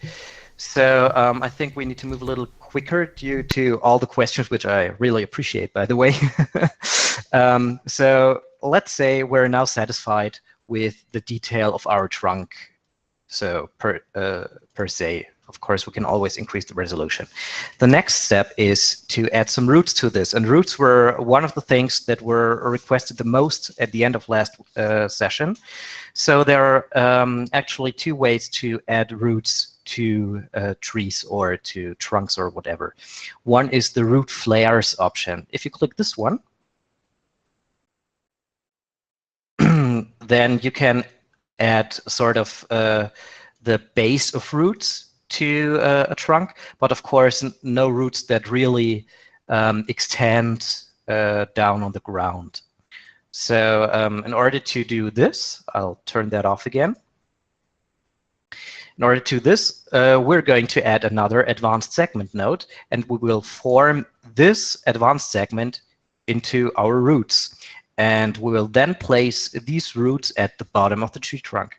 So I think we need to move a little quicker due to all the questions, which I really appreciate, by the way. So let's say we're now satisfied with the detail of our trunk. So per se, of course, we can always increase the resolution. The next step is to add some roots to this. And roots were one of the things that were requested the most at the end of last session. So there are actually two ways to add roots to trees or to trunks or whatever. One is the root flares option. If you click this one, then you can add sort of the base of roots to a trunk, but of course no roots that really extend down on the ground. So in order to do this, I'll turn that off again. In order to do this, we're going to add another advanced segment node, and we will form this advanced segment into our roots. And we will then place these roots at the bottom of the tree trunk.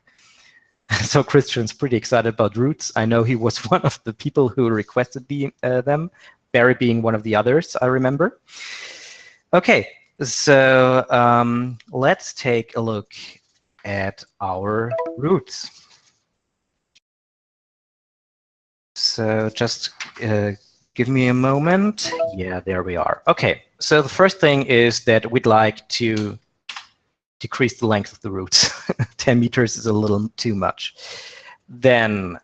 So Christian's pretty excited about roots. I know he was one of the people who requested them, Barry being one of the others, I remember. Okay, so let's take a look at our roots. So just give me a moment. Yeah, there we are. Okay, so the first thing is that we'd like to decrease the length of the roots. 10 meters is a little too much. Then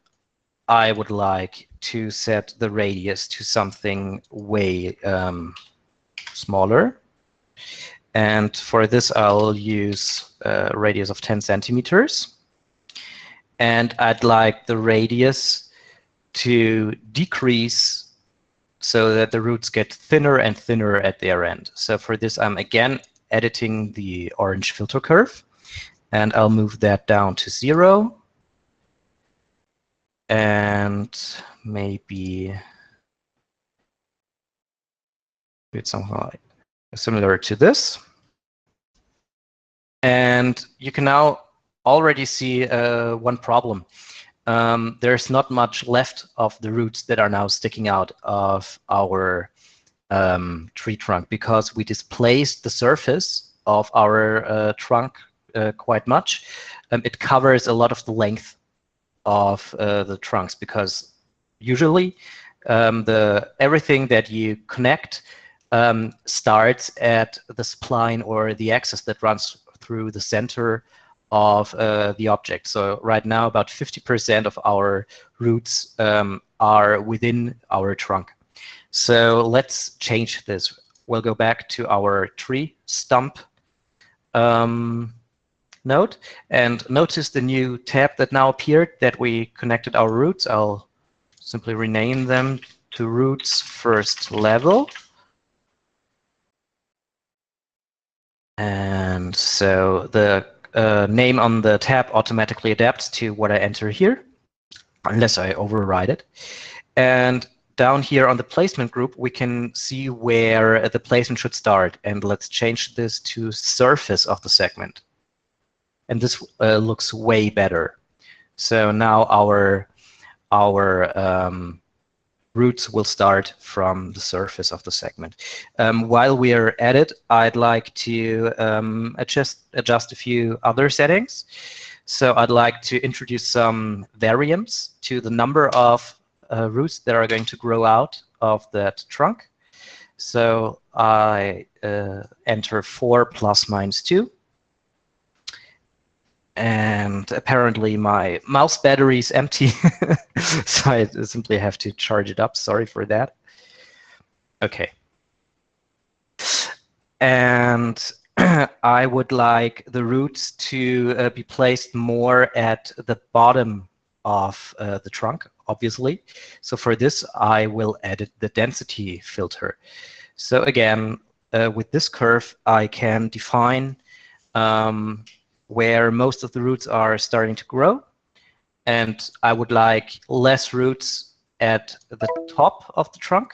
I would like to set the radius to something way smaller. And for this, I'll use a radius of 10 centimeters. And I'd like the radius to decrease so that the roots get thinner and thinner at their end. So for this, I'm again editing the orange filter curve. And I'll move that down to 0. And maybe do it something like similar to this. And you can now already see one problem. There's not much left of the roots that are now sticking out of our tree trunk because we displaced the surface of our trunk quite much. It covers a lot of the length of the trunks because usually everything that you connect starts at the spline or the axis that runs through the center of the object. So right now about 50% of our roots are within our trunk. So let's change this. We'll go back to our tree stump node and notice the new tab that now appeared that we connected our roots. I'll simply rename them to roots first level. And so the name on the tab automatically adapts to what I enter here, unless I override it. And down here on the placement group, we can see where the placement should start. And let's change this to surface of the segment. And this looks way better. So now our roots will start from the surface of the segment. While we are at it, I'd like to adjust a few other settings. So I'd like to introduce some variance to the number of roots that are going to grow out of that trunk. So I enter 4 plus minus 2. And apparently my mouse battery is empty, so I simply have to charge it up. Sorry for that. Okay. And I would like the roots to be placed more at the bottom of the trunk, obviously. So for this, I will edit the density filter. So again, with this curve, I can define where most of the roots are starting to grow. And I would like less roots at the top of the trunk.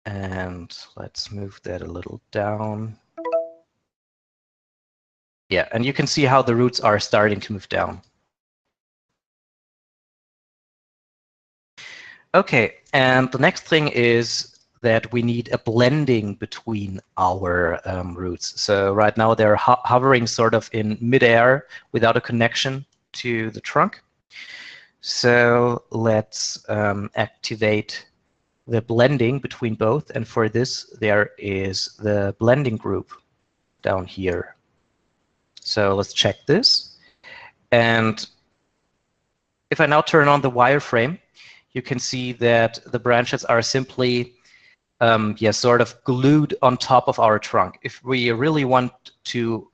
And let's move that a little down. Yeah, and you can see how the roots are starting to move down. Okay, and the next thing is that we need a blending between our roots. So right now they're hovering sort of in midair without a connection to the trunk. So let's activate the blending between both. And for this, there is the blending group down here. So let's check this. And if I now turn on the wireframe, you can see that the branches are simply sort of glued on top of our trunk. If we really want to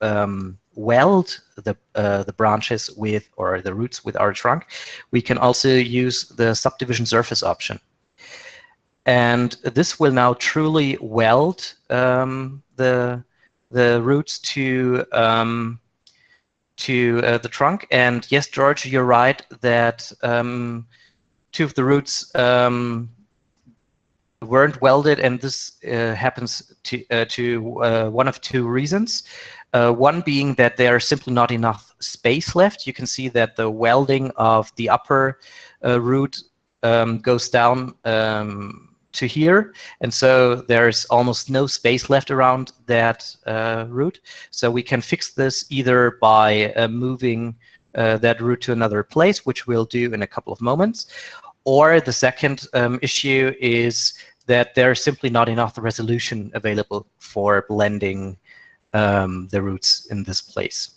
weld the branches with, or the roots with our trunk, we can also use the subdivision surface option. And this will now truly weld the roots to the trunk. And yes, George, you're right that 2 of the roots weren't welded, and this happens to one of 2 reasons. One being that there's simply not enough space left. You can see that the welding of the upper root goes down to here, and so there's almost no space left around that root. So we can fix this either by moving that root to another place, which we'll do in a couple of moments. Or the second issue is that there's simply not enough resolution available for blending the roots in this place.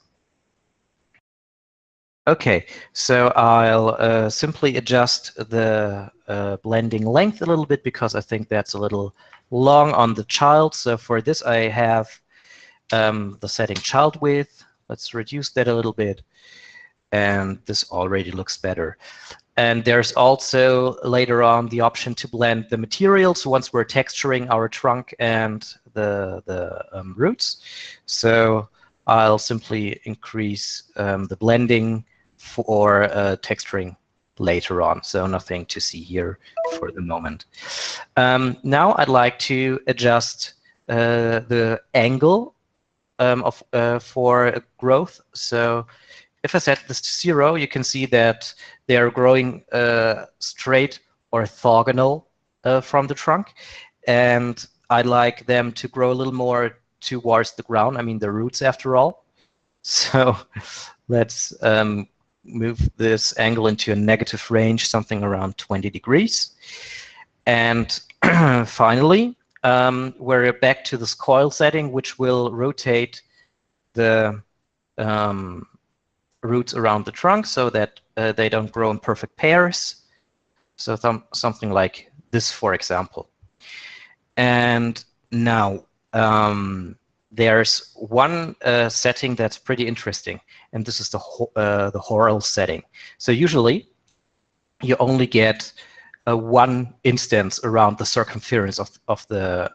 Okay, so I'll simply adjust the blending length a little bit because I think that's a little long on the child. So for this, I have the setting child width. Let's reduce that a little bit. And this already looks better. And there's also later on the option to blend the materials once we're texturing our trunk and the roots. So I'll simply increase the blending for texturing later on. So nothing to see here for the moment. Now I'd like to adjust the angle for growth. So if I set this to 0, you can see that they are growing straight orthogonal from the trunk. And I'd like them to grow a little more towards the ground. I mean, the roots after all. So let's move this angle into a negative range, something around 20 degrees. And finally, we're back to this coil setting, which will rotate the roots around the trunk so that they don't grow in perfect pairs. So something like this, for example. And now there's one setting that's pretty interesting, and this is the whorl setting. So usually you only get one instance around the circumference of the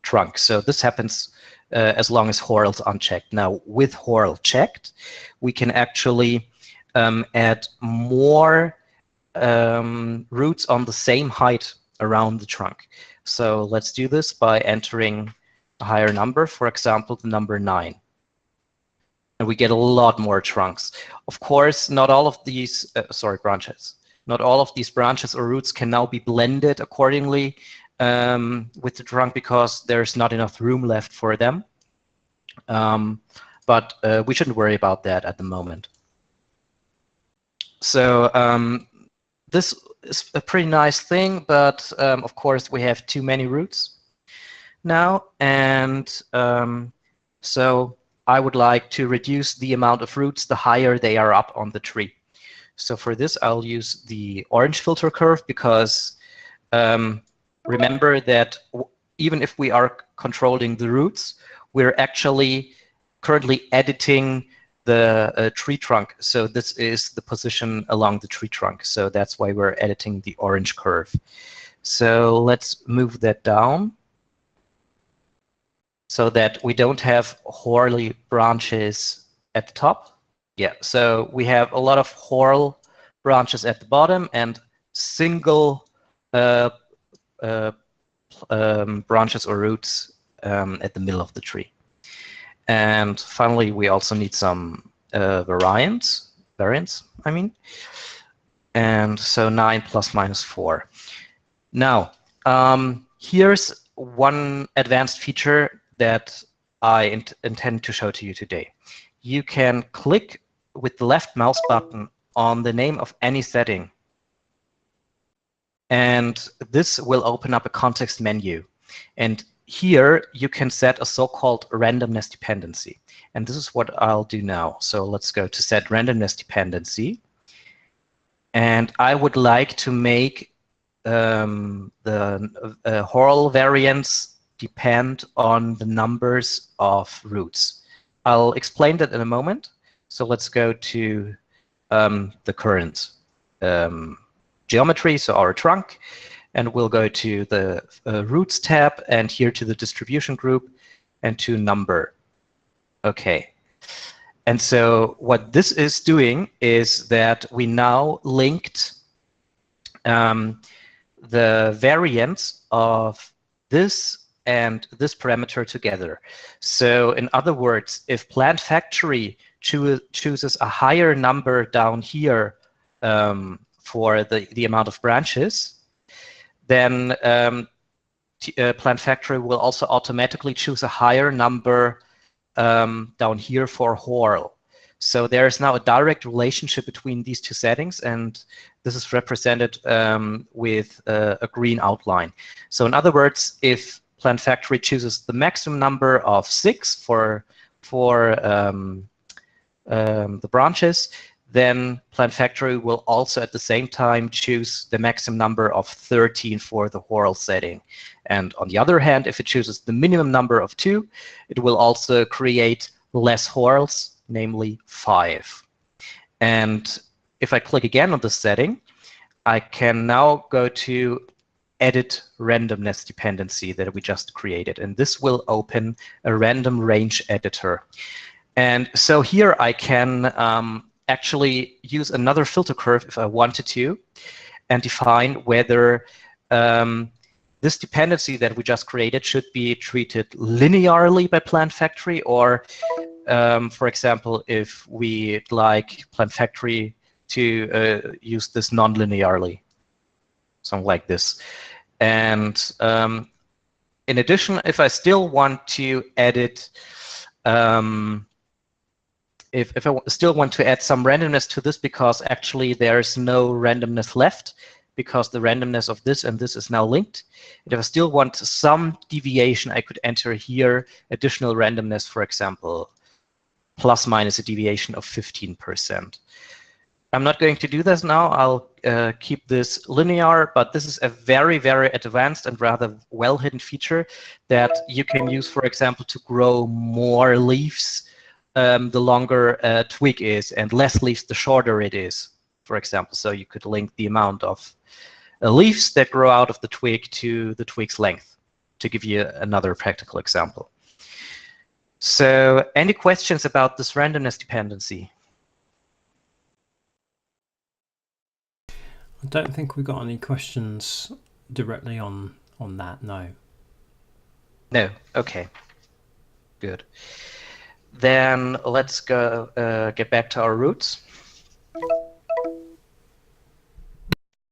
trunk. So this happens as long as whorl's unchecked. Now, with whorl checked, we can actually add more roots on the same height around the trunk. So let's do this by entering a higher number, for example, the number 9. And we get a lot more trunks. Of course, not all of these, branches. Not all of these branches or roots can now be blended accordingly with the trunk because there's not enough room left for them. But we shouldn't worry about that at the moment. So this is a pretty nice thing, but of course we have too many roots now. And so I would like to reduce the amount of roots the higher they are up on the tree. So for this, I'll use the orange filter curve because remember that even if we are controlling the roots, we're actually currently editing the tree trunk. So this is the position along the tree trunk. So that's why we're editing the orange curve. So let's move that down so that we don't have whorly branches at the top. Yeah, so we have a lot of whorl branches at the bottom and single branches or roots at the middle of the tree. And finally, we also need some variance, I mean. And so 9 plus minus 4. Now, here's one advanced feature that I intend to show to you today. You can click with the left mouse button on the name of any setting. And this will open up a context menu. And here you can set a so-called randomness dependency. And this is what I'll do now. So let's go to set randomness dependency. And I would like to make the whorl variance depend on the numbers of roots. I'll explain that in a moment. So let's go to the current geometry, so our trunk, and we'll go to the roots tab and here to the distribution group and to number. Okay. And so what this is doing is that we now linked the variance of this and this parameter together. So in other words, if PlantFactory chooses a higher number down here for the amount of branches, then PlantFactory will also automatically choose a higher number down here for whorl. So there is now a direct relationship between these two settings, and this is represented with a green outline. So in other words, if PlantFactory chooses the maximum number of 6 for the branches, then PlantFactory will also at the same time choose the maximum number of 13 for the whorl setting. And on the other hand, if it chooses the minimum number of 2, it will also create less whorls, namely 5. And if I click again on the setting, I can now go to Edit Randomness Dependency that we just created. And this will open a random range editor. And so here I can actually use another filter curve if I wanted to, and define whether this dependency that we just created should be treated linearly by PlantFactory, or for example, if we'd like PlantFactory to use this non-linearly, something like this. And in addition, if I still want to edit, if I still want to add some randomness to this, because actually there's no randomness left, because the randomness of this and this is now linked. And if I still want some deviation, I could enter here additional randomness, for example, plus minus a deviation of 15%. I'm not going to do this now. I'll keep this linear, but this is a very, very advanced and rather well-hidden feature that you can use, for example, to grow more leaves the longer a twig is, and less leaves the shorter it is, for example. So you could link the amount of leaves that grow out of the twig to the twig's length, to give you another practical example. So any questions about this randomness dependency? I don't think we've got any questions directly on that, no. No, okay, good. Then let's go get back to our roots.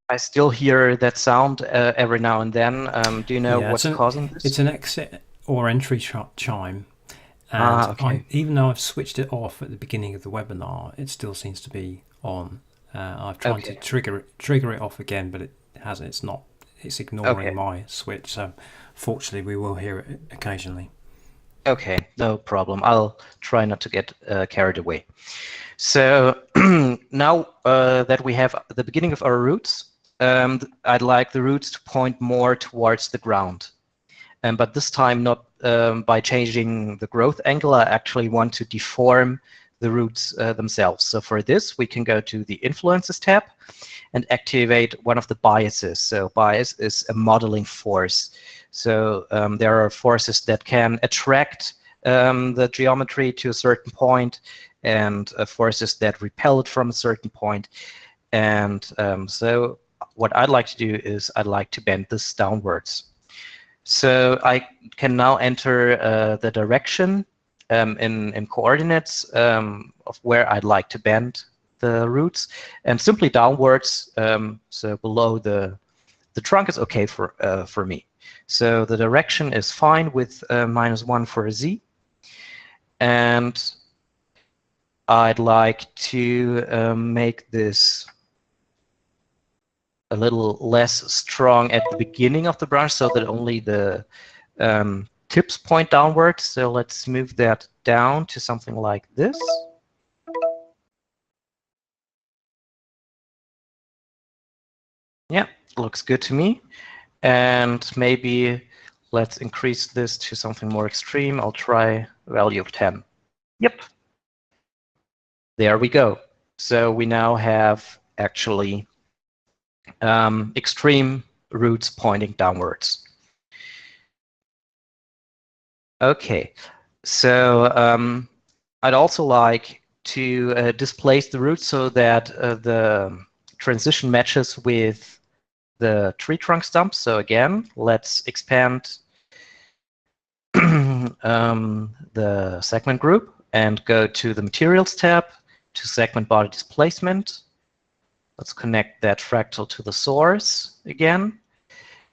I still hear that sound every now and then. Do you know what's causing this? It's an exit or entry chime. And okay. even though I've switched it off at the beginning of the webinar, it still seems to be on. I've tried to trigger it off again, but it hasn't. It's not. It's ignoring my switch. So fortunately, we will hear it occasionally. Okay, no problem. I'll try not to get carried away. So now that we have the beginning of our roots, I'd like the roots to point more towards the ground. But this time not by changing the growth angle. I actually want to deform the roots themselves. So for this, we can go to the Influences tab and activate one of the biases. So bias is a modeling force. So there are forces that can attract the geometry to a certain point, and forces that repel it from a certain point. And so what I'd like to do is I'd like to bend this downwards. So I can now enter the direction in coordinates of where I'd like to bend the roots, and simply downwards. So below the trunk is okay for me. So the direction is fine with -1 for a z, and I'd like to make this a little less strong at the beginning of the branch, so that only the tips point downward. So let's move that down to something like this. Yeah, looks good to me. And maybe let's increase this to something more extreme. I'll try a value of 10. Yep. There we go. So we now have actually extreme roots pointing downwards. Okay, so I'd also like to displace the roots so that the transition matches with the tree trunk stump. So again, let's expand the segment group and go to the Materials tab, to Segment Body Displacement. Let's connect that fractal to the source again.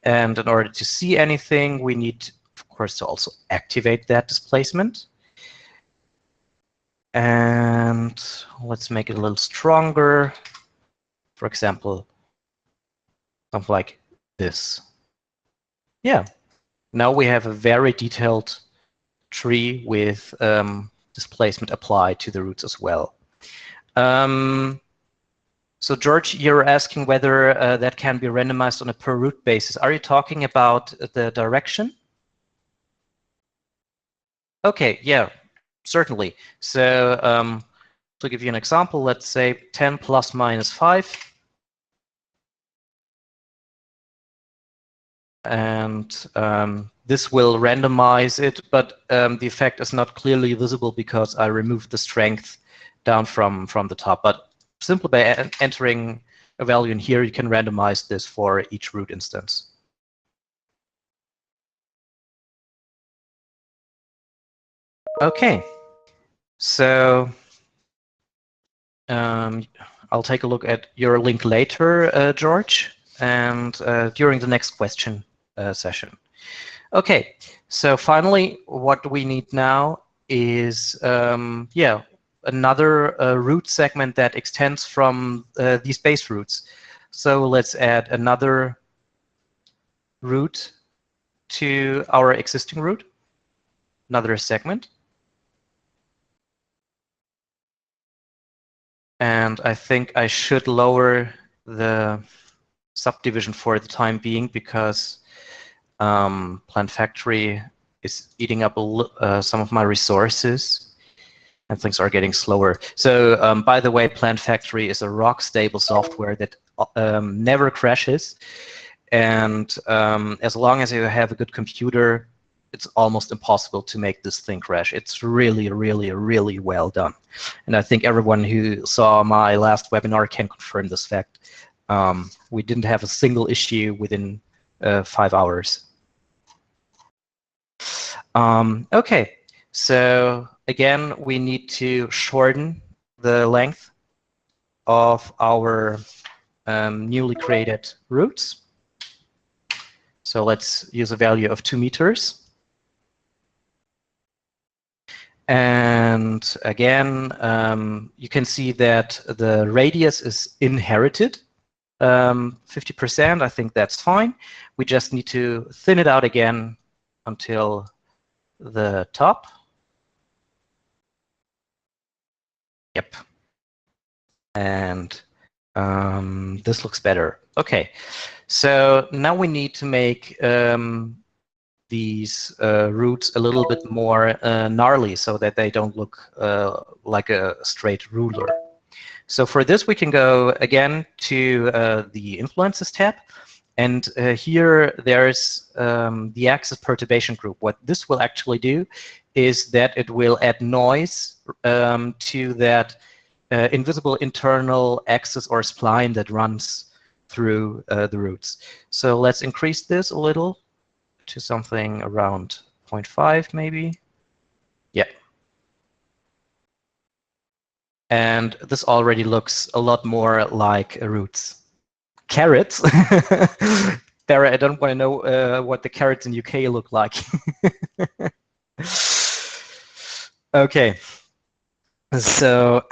And in order to see anything, we need, of course, to also activate that displacement. And let's make it a little stronger. For example, something like this. Yeah. Now we have a very detailed tree with displacement applied to the roots as well. So George, you're asking whether that can be randomized on a per root basis. Are you talking about the direction? Okay, yeah, certainly. So to give you an example, let's say 10 plus minus 5. And this will randomize it, but the effect is not clearly visible because I removed the strength down from the top. But simply by entering a value in here, you can randomize this for each root instance. Okay, so I'll take a look at your link later, George, and during the next question session. Okay, so finally, what we need now is yeah, another root segment that extends from these base roots. So let's add another root to our existing root, another segment. And I think I should lower the subdivision for the time being because PlantFactory is eating up some of my resources and things are getting slower. So by the way, PlantFactory is a rock-stable software that never crashes. And as long as you have a good computer, it's almost impossible to make this thing crash. It's really, really, really well done. And I think everyone who saw my last webinar can confirm this fact. We didn't have a single issue within 5 hours. Okay, so again, we need to shorten the length of our newly created roots. So let's use a value of 2 meters. And again, you can see that the radius is inherited. 50%, I think that's fine. We just need to thin it out again until the top. Yep. And this looks better. Okay, so now we need to make these roots a little bit more gnarly so that they don't look like a straight ruler. So for this, we can go again to the Influences tab. And here there's the axis perturbation group. What this will actually do is that it will add noise to that invisible internal axis or spline that runs through the roots. So let's increase this a little to something around 0.5 maybe. Yeah. And this already looks a lot more like roots. Carrots? Barry, I don't want to know what the carrots in UK look like. Okay. So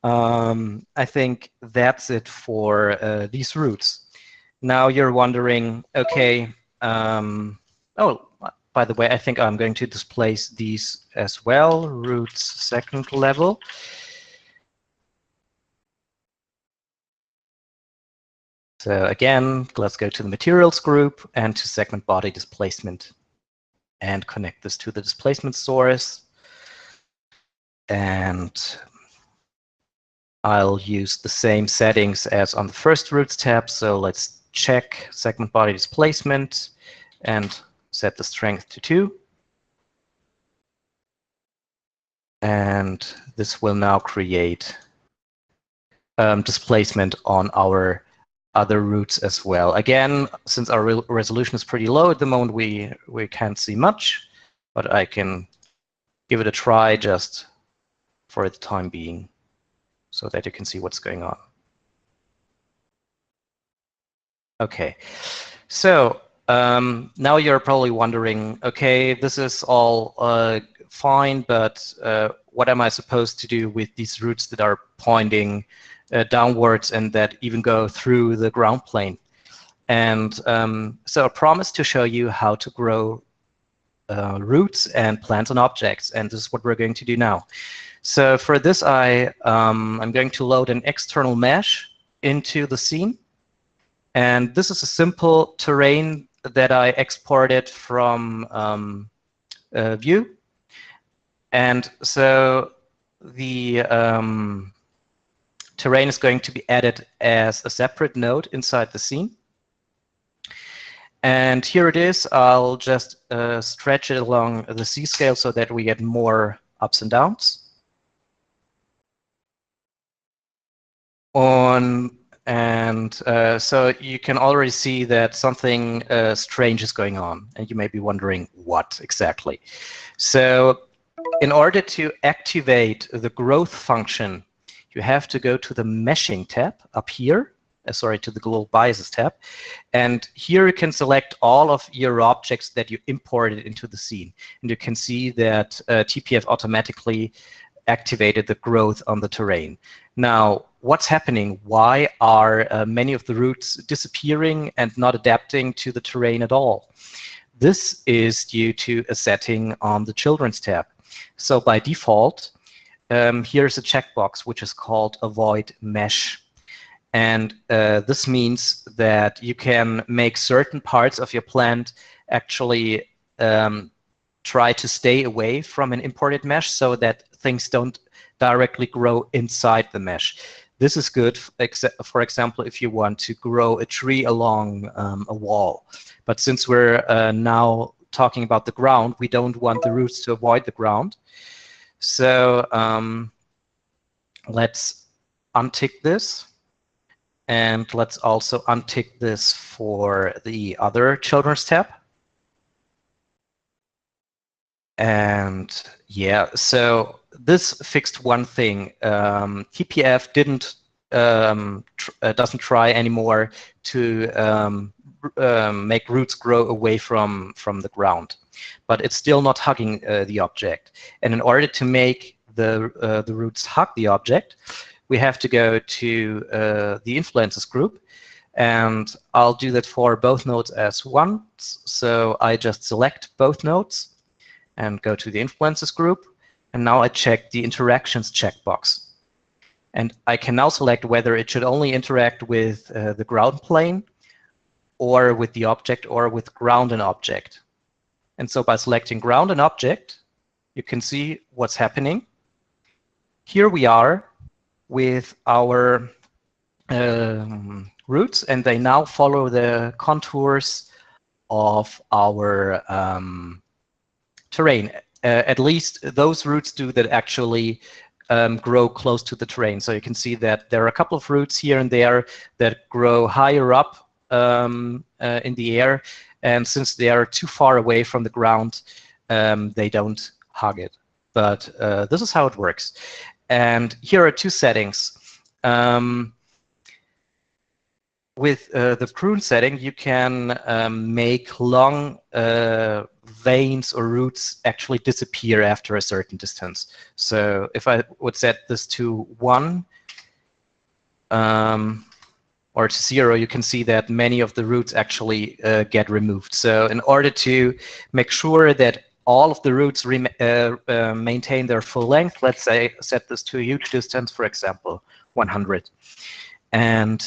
I think that's it for these roots. Now you're wondering, okay, oh, by the way, I think I'm going to displace these as well, roots second level. So again, let's go to the materials group and to segment body displacement and connect this to the displacement source. And I'll use the same settings as on the first roots tab. So let's check segment body displacement and set the strength to 2. And this will now create displacement on our other roots as well. Again, since our resolution is pretty low at the moment, we can't see much, but I can give it a try just for the time being so that you can see what's going on. Okay, so now you're probably wondering, okay, this is all fine, but what am I supposed to do with these roots that are pointing downwards and that even go through the ground plane? And so I promised to show you how to grow roots and plants on objects, and this is what we're going to do now. So for this, I'm going to load an external mesh into the scene. And this is a simple terrain that I exported from View. And so the terrain is going to be added as a separate node inside the scene. And here it is. I'll just stretch it along the Z scale so that we get more ups and downs. So you can already see that something strange is going on, and you may be wondering what exactly. So in order to activate the growth function, you have to go to the Meshing tab up here, to the Global Biases tab, and here you can select all of your objects that you imported into the scene, and you can see that TPF automatically activated the growth on the terrain. Now, what's happening? Why are many of the roots disappearing and not adapting to the terrain at all? This is due to a setting on the Children's tab. So by default, here's a checkbox which is called Avoid Mesh. And this means that you can make certain parts of your plant actually try to stay away from an imported mesh so that things don't directly grow inside the mesh. This is good, for example, if you want to grow a tree along a wall. But since we're now talking about the ground, we don't want the roots to avoid the ground. So let's untick this. And let's also untick this for the other Children's tab. And yeah, so this fixed one thing. TPF doesn't try anymore to make roots grow away from the ground, but it's still not hugging the object. And in order to make the roots hug the object, we have to go to the influences group, and I'll do that for both nodes as once. So I just select both nodes and go to the influences group, and now I check the interactions checkbox. And I can now select whether it should only interact with the ground plane or with the object or with ground and object. And so by selecting ground and object, you can see what's happening. Here we are with our roots, and they now follow the contours of our terrain. At least those roots do that actually grow close to the terrain. So you can see that there are a couple of roots here and there that grow higher up in the air, and since they are too far away from the ground, they don't hug it. But this is how it works. And here are two settings. With the prune setting, you can make long veins or roots actually disappear after a certain distance. So if I would set this to 1 or to 0, you can see that many of the roots actually get removed. So in order to make sure that all of the roots maintain their full length, let's say set this to a huge distance, for example, 100. And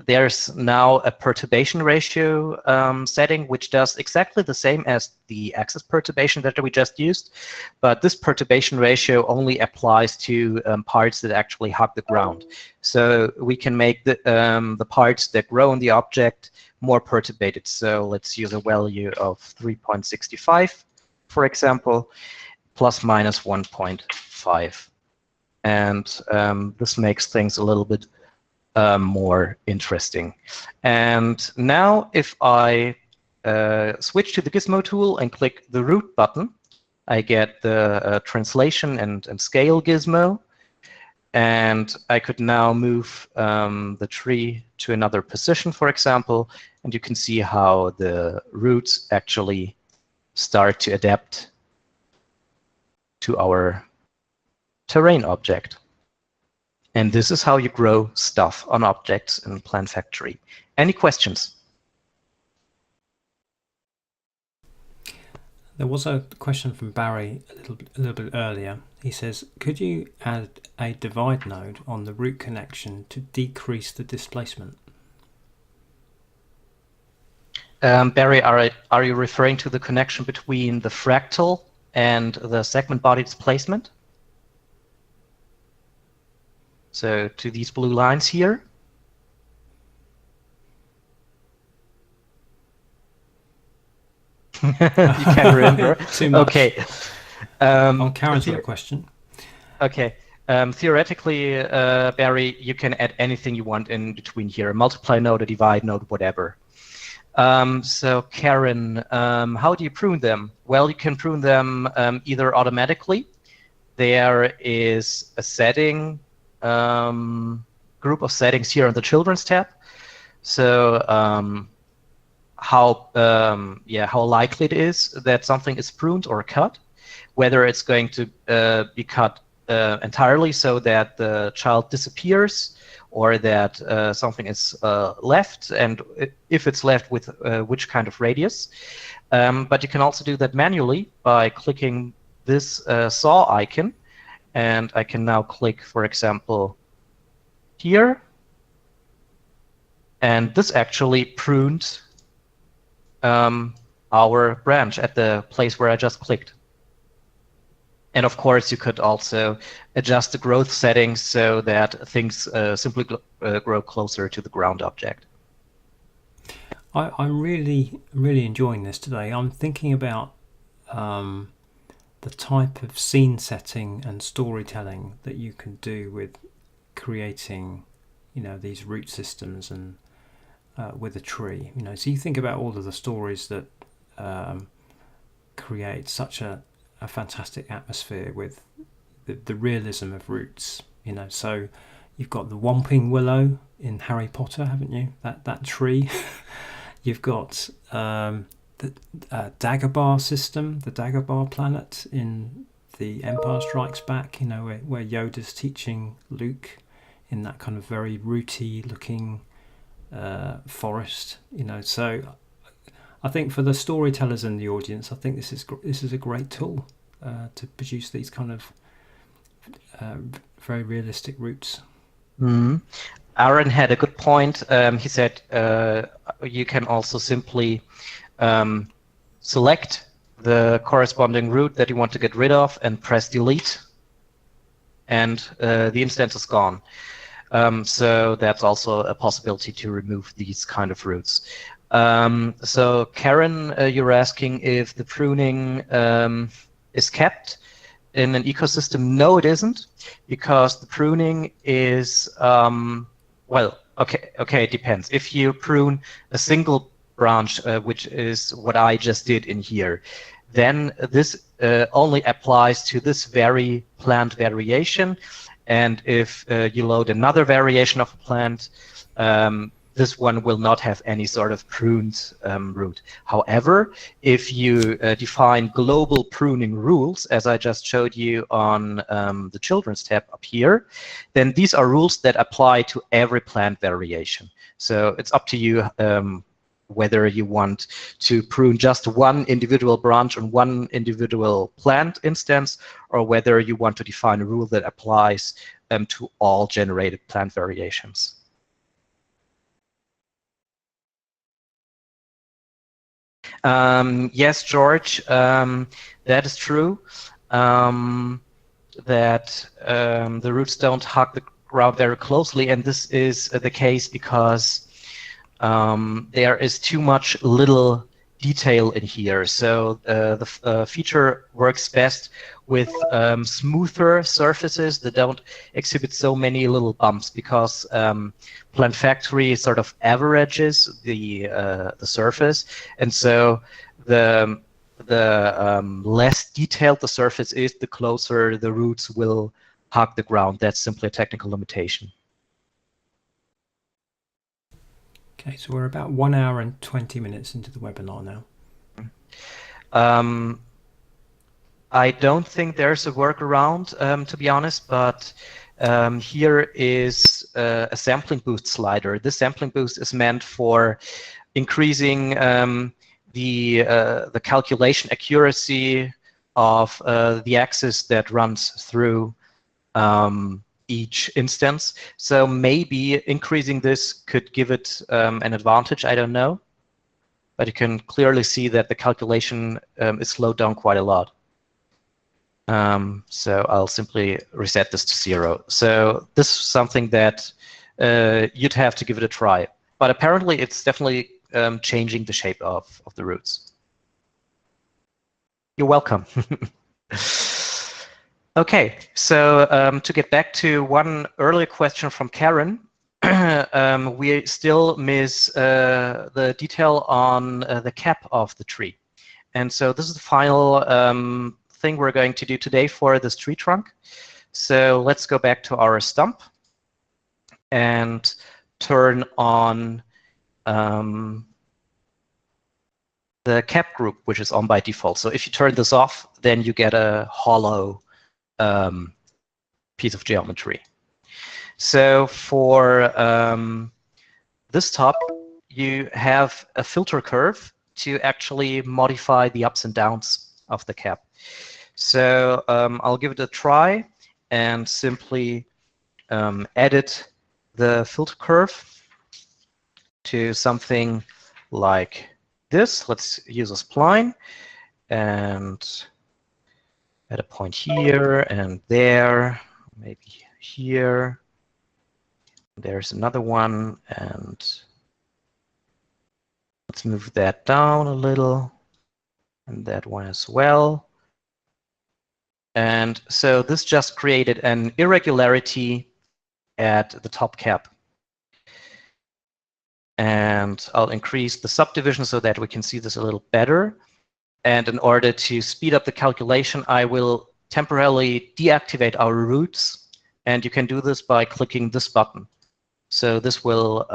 there's now a perturbation ratio setting, which does exactly the same as the axis perturbation that we just used. But this perturbation ratio only applies to parts that actually hug the ground. So we can make the parts that grow in the object more perturbated. So let's use a value of 3.65, for example, plus minus 1.5. And this makes things a little bit more interesting. And now if I switch to the gizmo tool and click the root button, I get the translation and scale gizmo. And I could now move the tree to another position, for example, and you can see how the roots actually start to adapt to our terrain object. And this is how you grow stuff on objects in PlantFactory. Any questions? There was a question from Barry a little bit earlier. He says, could you add a divide node on the root connection to decrease the displacement? Barry, are you referring to the connection between the fractal and the segment body displacement? So to these blue lines here? You can't remember? Too much. Okay. On Karen's got a question. Okay. Theoretically, Barry, you can add anything you want in between here, a multiply node, a divide node, whatever. So Karen, how do you prune them? Well, you can prune them either automatically. There is a setting, group of settings here on the Children's tab. So how likely it is that something is pruned or cut, whether it's going to be cut entirely so that the child disappears, or that something is left, and if it's left, with which kind of radius. But you can also do that manually by clicking this saw icon, and I can now click, for example, here, and this actually pruned our branch at the place where I just clicked. And of course, you could also adjust the growth settings so that things simply grow closer to the ground object. I'm really enjoying this today. I'm thinking about the type of scene setting and storytelling that you can do with creating, these root systems and with a tree. So you think about all of the stories that create such a fantastic atmosphere with the realism of roots. So you've got the Whomping Willow in Harry Potter, haven't you? That tree. You've got the Dagobah system, the Dagobah planet in The Empire Strikes Back. Where Yoda's teaching Luke in that kind of very rooty looking forest. So I think for the storytellers in the audience, I think this is a great tool to produce these kind of very realistic roots. Mm-hmm. Aaron had a good point. He said you can also simply select the corresponding root that you want to get rid of and press delete, and the instance is gone. So that's also a possibility to remove these kind of roots. So Karen, you're asking if the pruning is kept in an ecosystem. No, it isn't, because the pruning is, it depends. If you prune a single branch, which is what I just did in here, then this only applies to this very plant variation. And if you load another variation of a plant, this one will not have any sort of pruned root. However, if you define global pruning rules, as I just showed you on the Children's tab up here, then these are rules that apply to every plant variation. So it's up to you whether you want to prune just one individual branch on one individual plant instance, or whether you want to define a rule that applies to all generated plant variations. Yes, George, that is true. That the roots don't hug the ground very closely, and this is the case because there is too much little detail in here. So the feature works best with smoother surfaces that don't exhibit so many little bumps, because PlantFactory sort of averages the surface, and so the less detailed the surface is, the closer the roots will hug the ground. That's simply a technical limitation. Okay, so we're about 1 hour and 20 minutes into the webinar now. I don't think there's a workaround, to be honest, but here is a sampling boost slider. This sampling boost is meant for increasing the calculation accuracy of the axis that runs through each instance. So maybe increasing this could give it an advantage, I don't know. But you can clearly see that the calculation is slowed down quite a lot. So I'll simply reset this to 0. So this is something that you'd have to give it a try. But apparently it's definitely changing the shape of the roots. You're welcome. Okay, so to get back to one earlier question from Karen, we still miss the detail on the cap of the tree. And so this is the final thing we're going to do today for this tree trunk. So let's go back to our stump and turn on the cap group, which is on by default. So if you turn this off, then you get a hollow piece of geometry. So for this top, you have a filter curve to actually modify the ups and downs of the cap. So I'll give it a try and simply edit the filter curve to something like this. Let's use a spline and at a point here and there, maybe here. There's another one, and let's move that down a little, and that one as well. And so this just created an irregularity at the top cap. And I'll increase the subdivision so that we can see this a little better. And in order to speed up the calculation, I will temporarily deactivate our roots. And you can do this by clicking this button. So this will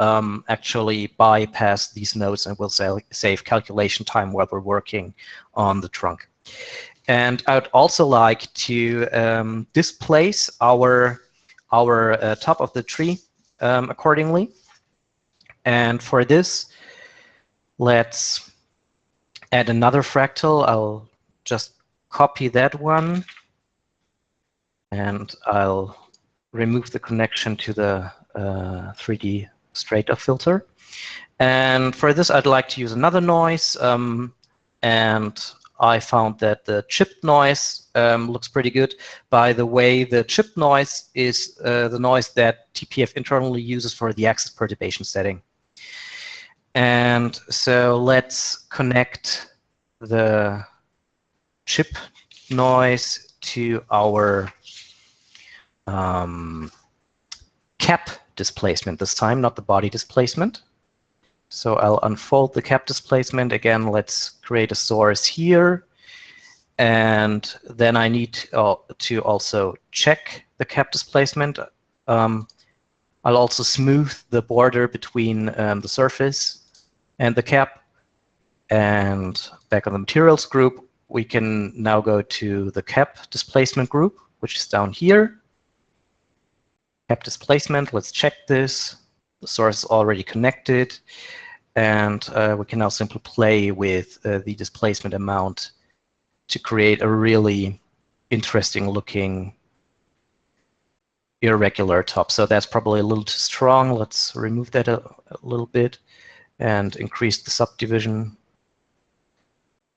actually bypass these nodes and will save calculation time while we're working on the trunk. And I would also like to displace our top of the tree accordingly. And for this, let's add another fractal. I'll just copy that one, and I'll remove the connection to the 3D straight-up filter. And for this, I'd like to use another noise. And I found that the chipped noise looks pretty good. By the way, the chipped noise is the noise that TPF internally uses for the axis perturbation setting. And so let's connect the chip noise to our cap displacement this time, not the body displacement. So I'll unfold the cap displacement. Again, let's create a source here. And then I need to also check the cap displacement. I'll also smooth the border between the surface and the cap. And back on the materials group, we can now go to the cap displacement group, which is down here. Cap displacement, let's check this. The source is already connected. And we can now simply play with the displacement amount to create a really interesting looking irregular top. So that's probably a little too strong. Let's remove that a little bit and increase the subdivision.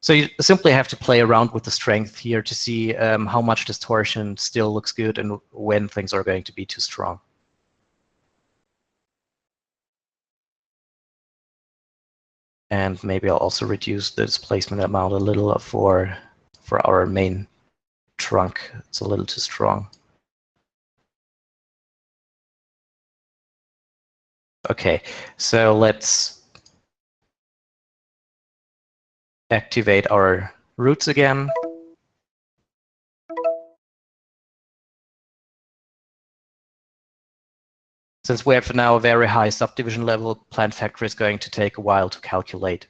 So you simply have to play around with the strength here to see how much distortion still looks good and when things are going to be too strong. And maybe I'll also reduce the displacement amount a little for our main trunk. It's a little too strong. Okay, so let's activate our roots again. Since we have now a very high subdivision level, PlantFactory is going to take a while to calculate.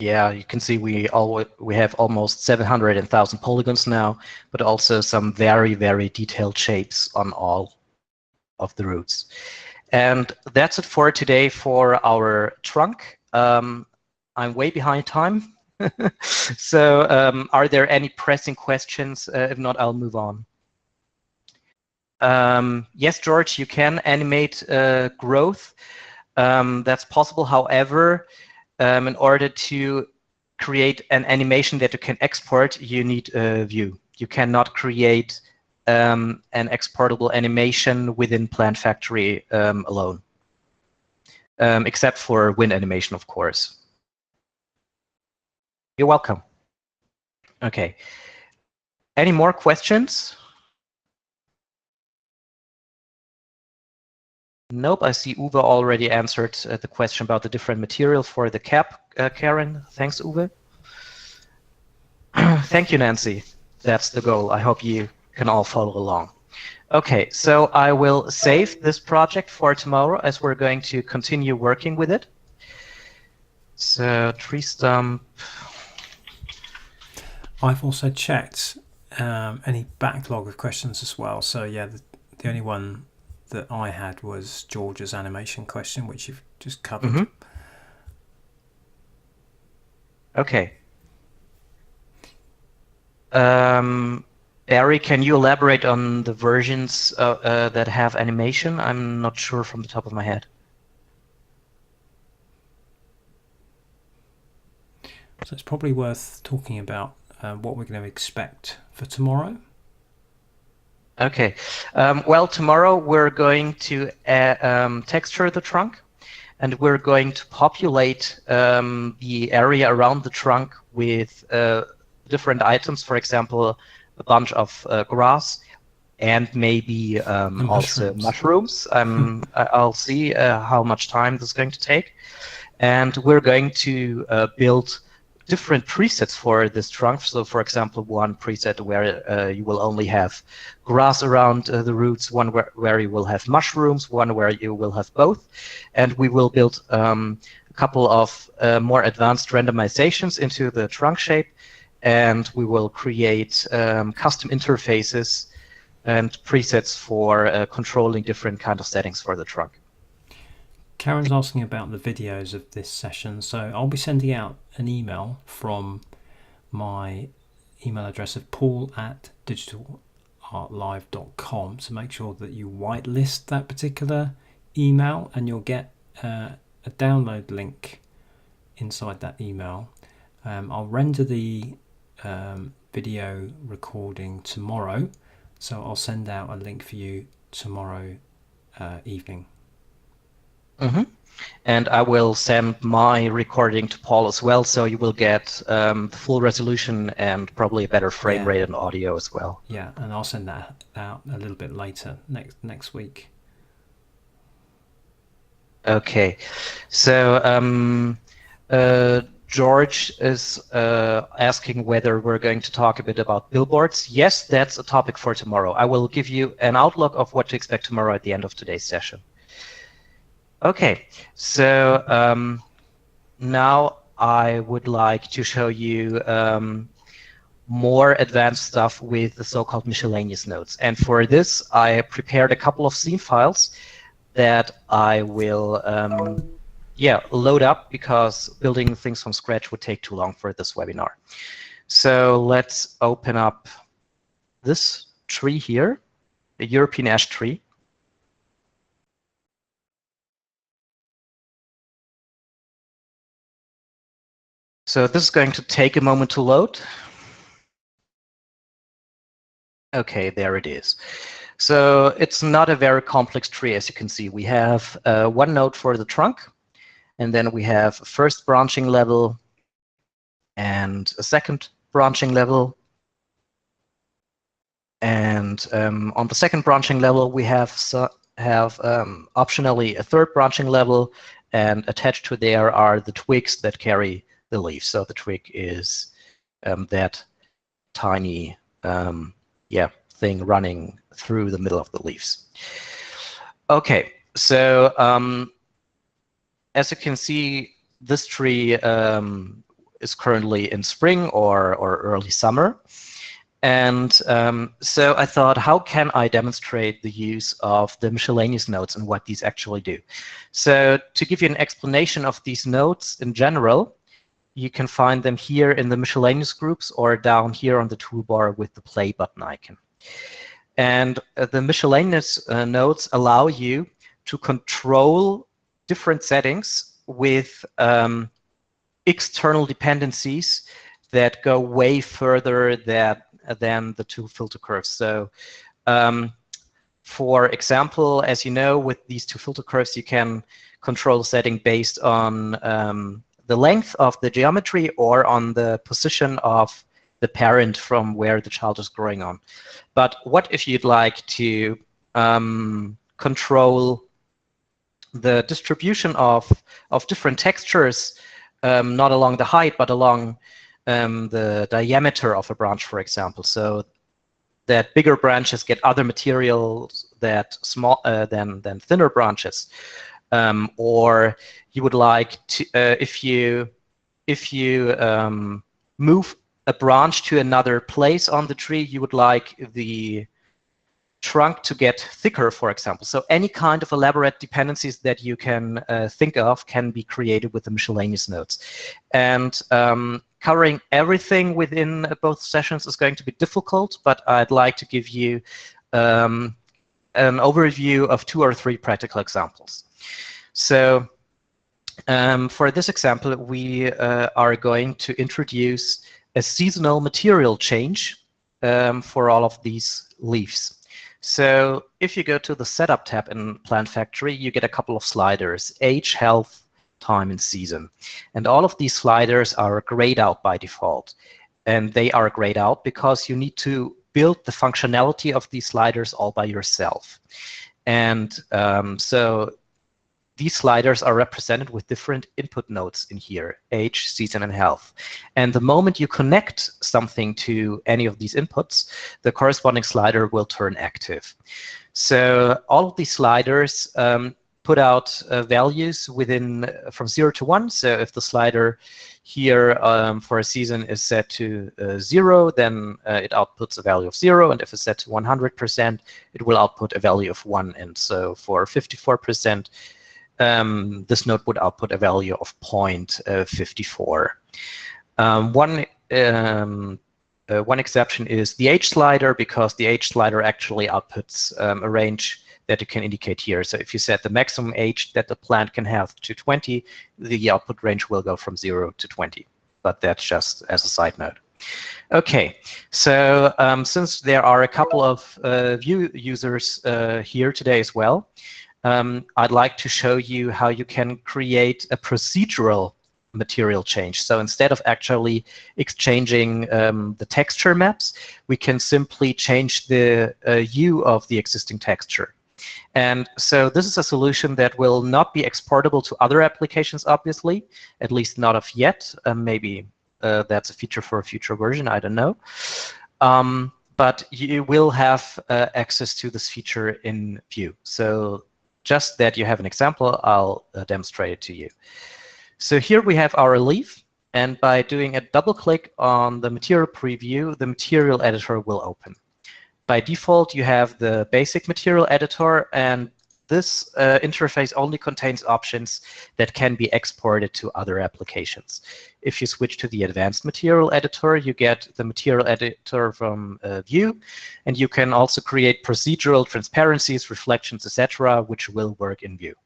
Yeah, you can see we have almost 700,000 polygons now, but also some very, very detailed shapes on all of the roots. And that's it for today for our trunk. I'm way behind time. So are there any pressing questions? If not, I'll move on. Yes, George, you can animate growth. That's possible. However, in order to create an animation that you can export, you need a view. You cannot create an exportable animation within PlantFactory alone, except for wind animation, of course. You're welcome. Okay. Any more questions? Nope, I see Uwe already answered the question about the different material for the cap, Karen. Thanks, Uwe. Thank you, Nancy. That's the goal. I hope you can all follow along. Okay, so I will save this project for tomorrow as we're going to continue working with it. So tree stump. I've also checked any backlog of questions as well. So yeah, the only one that I had was George's animation question, which you've just covered. Mm-hmm. Okay. Barry, can you elaborate on the versions that have animation? I'm not sure from the top of my head. So it's probably worth talking about what we're going to expect for tomorrow. Okay. Well, tomorrow we're going to texture the trunk, and we're going to populate the area around the trunk with different items, for example, a bunch of grass and maybe also mushrooms. I'll see how much time this is going to take. And we're going to build different presets for this trunk. So, for example, one preset where you will only have grass around the roots, one where you will have mushrooms, one where you will have both. And we will build a couple of more advanced randomizations into the trunk shape. And we will create custom interfaces and presets for controlling different kind of settings for the trunk. Karen's asking about the videos of this session, so I'll be sending out an email from my email address of paul@digitalartlive.com, so make sure that you whitelist that particular email and you'll get a download link inside that email. I'll render the video recording tomorrow, so I'll send out a link for you tomorrow evening. Mm-hmm. And I will send my recording to Paul as well, so you will get the full resolution and probably a better frame rate and audio as well. Yeah, and I'll send that out a little bit later next week. Okay, so George is asking whether we're going to talk a bit about billboards. Yes, that's a topic for tomorrow. I will give you an outlook of what to expect tomorrow at the end of today's session. Okay, so now I would like to show you more advanced stuff with the so-called miscellaneous notes. And for this, I prepared a couple of scene files that I will load up, because building things from scratch would take too long for this webinar. So let's open up this tree here, the European ash tree. So this is going to take a moment to load. Okay, there it is. So it's not a very complex tree, as you can see. We have one node for the trunk, and then we have a first branching level and a second branching level. And on the second branching level, we have optionally a third branching level, and attached to there are the twigs that carry the leaf. So the twig is that tiny thing running through the middle of the leaves. Okay, so as you can see, this tree is currently in spring or early summer. And so I thought, how can I demonstrate the use of the miscellaneous notes and what these actually do? So to give you an explanation of these notes in general, you can find them here in the miscellaneous groups or down here on the toolbar with the play button icon. And the miscellaneous notes allow you to control different settings with external dependencies that go way further than the two filter curves. So for example, as you know, with these two filter curves, you can control setting based on the length of the geometry or on the position of the parent from where the child is growing on. But what if you'd like to control the distribution of different textures, not along the height, but along the diameter of a branch, for example, so that bigger branches get other materials that than thinner branches, or you would like to, if you move a branch to another place on the tree, you would like the trunk to get thicker, for example. So any kind of elaborate dependencies that you can think of can be created with the miscellaneous notes. And covering everything within both sessions is going to be difficult, but I'd like to give you an overview of 2 or 3 practical examples. So for this example, we are going to introduce a seasonal material change for all of these leaves. So if you go to the Setup tab in PlantFactory, you get a couple of sliders: age, health, time, and season. And all of these sliders are grayed out by default. And they are grayed out because you need to build the functionality of these sliders all by yourself. And so these sliders are represented with different input nodes in here: age, season, and health. And the moment you connect something to any of these inputs, the corresponding slider will turn active. So all of these sliders put out values within from 0 to 1. So if the slider here for a season is set to 0, then it outputs a value of 0. And if it's set to 100%, it will output a value of 1. And so for 54%, this node would output a value of 0.54. One exception is the age slider, because the age slider actually outputs a range that you can indicate here. So if you set the maximum age that the plant can have to 20, the output range will go from 0 to 20. But that's just as a side note. Okay, so since there are a couple of view users here today as well, I'd like to show you how you can create a procedural material change. So instead of actually exchanging the texture maps, we can simply change the hue of the existing texture. And so this is a solution that will not be exportable to other applications, obviously, at least not of yet. Maybe that's a feature for a future version, I don't know. But you will have access to this feature in Vue. So just that you have an example, I'll demonstrate it to you. So here we have our leaf, and by doing a double click on the material preview, the material editor will open. By default, you have the basic material editor, and this interface only contains options that can be exported to other applications. If you switch to the advanced material editor, you get the material editor from Vue, and you can also create procedural transparencies, reflections, etc., which will work in Vue.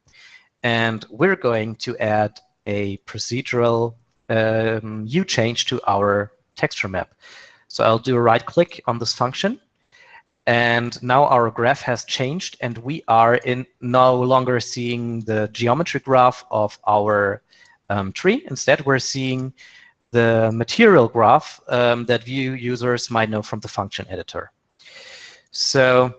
And we're going to add a procedural hue change to our texture map. So I'll do a right click on this function. And now our graph has changed, and we are no longer seeing the geometry graph of our tree. Instead, we're seeing the material graph that Vue users might know from the function editor. So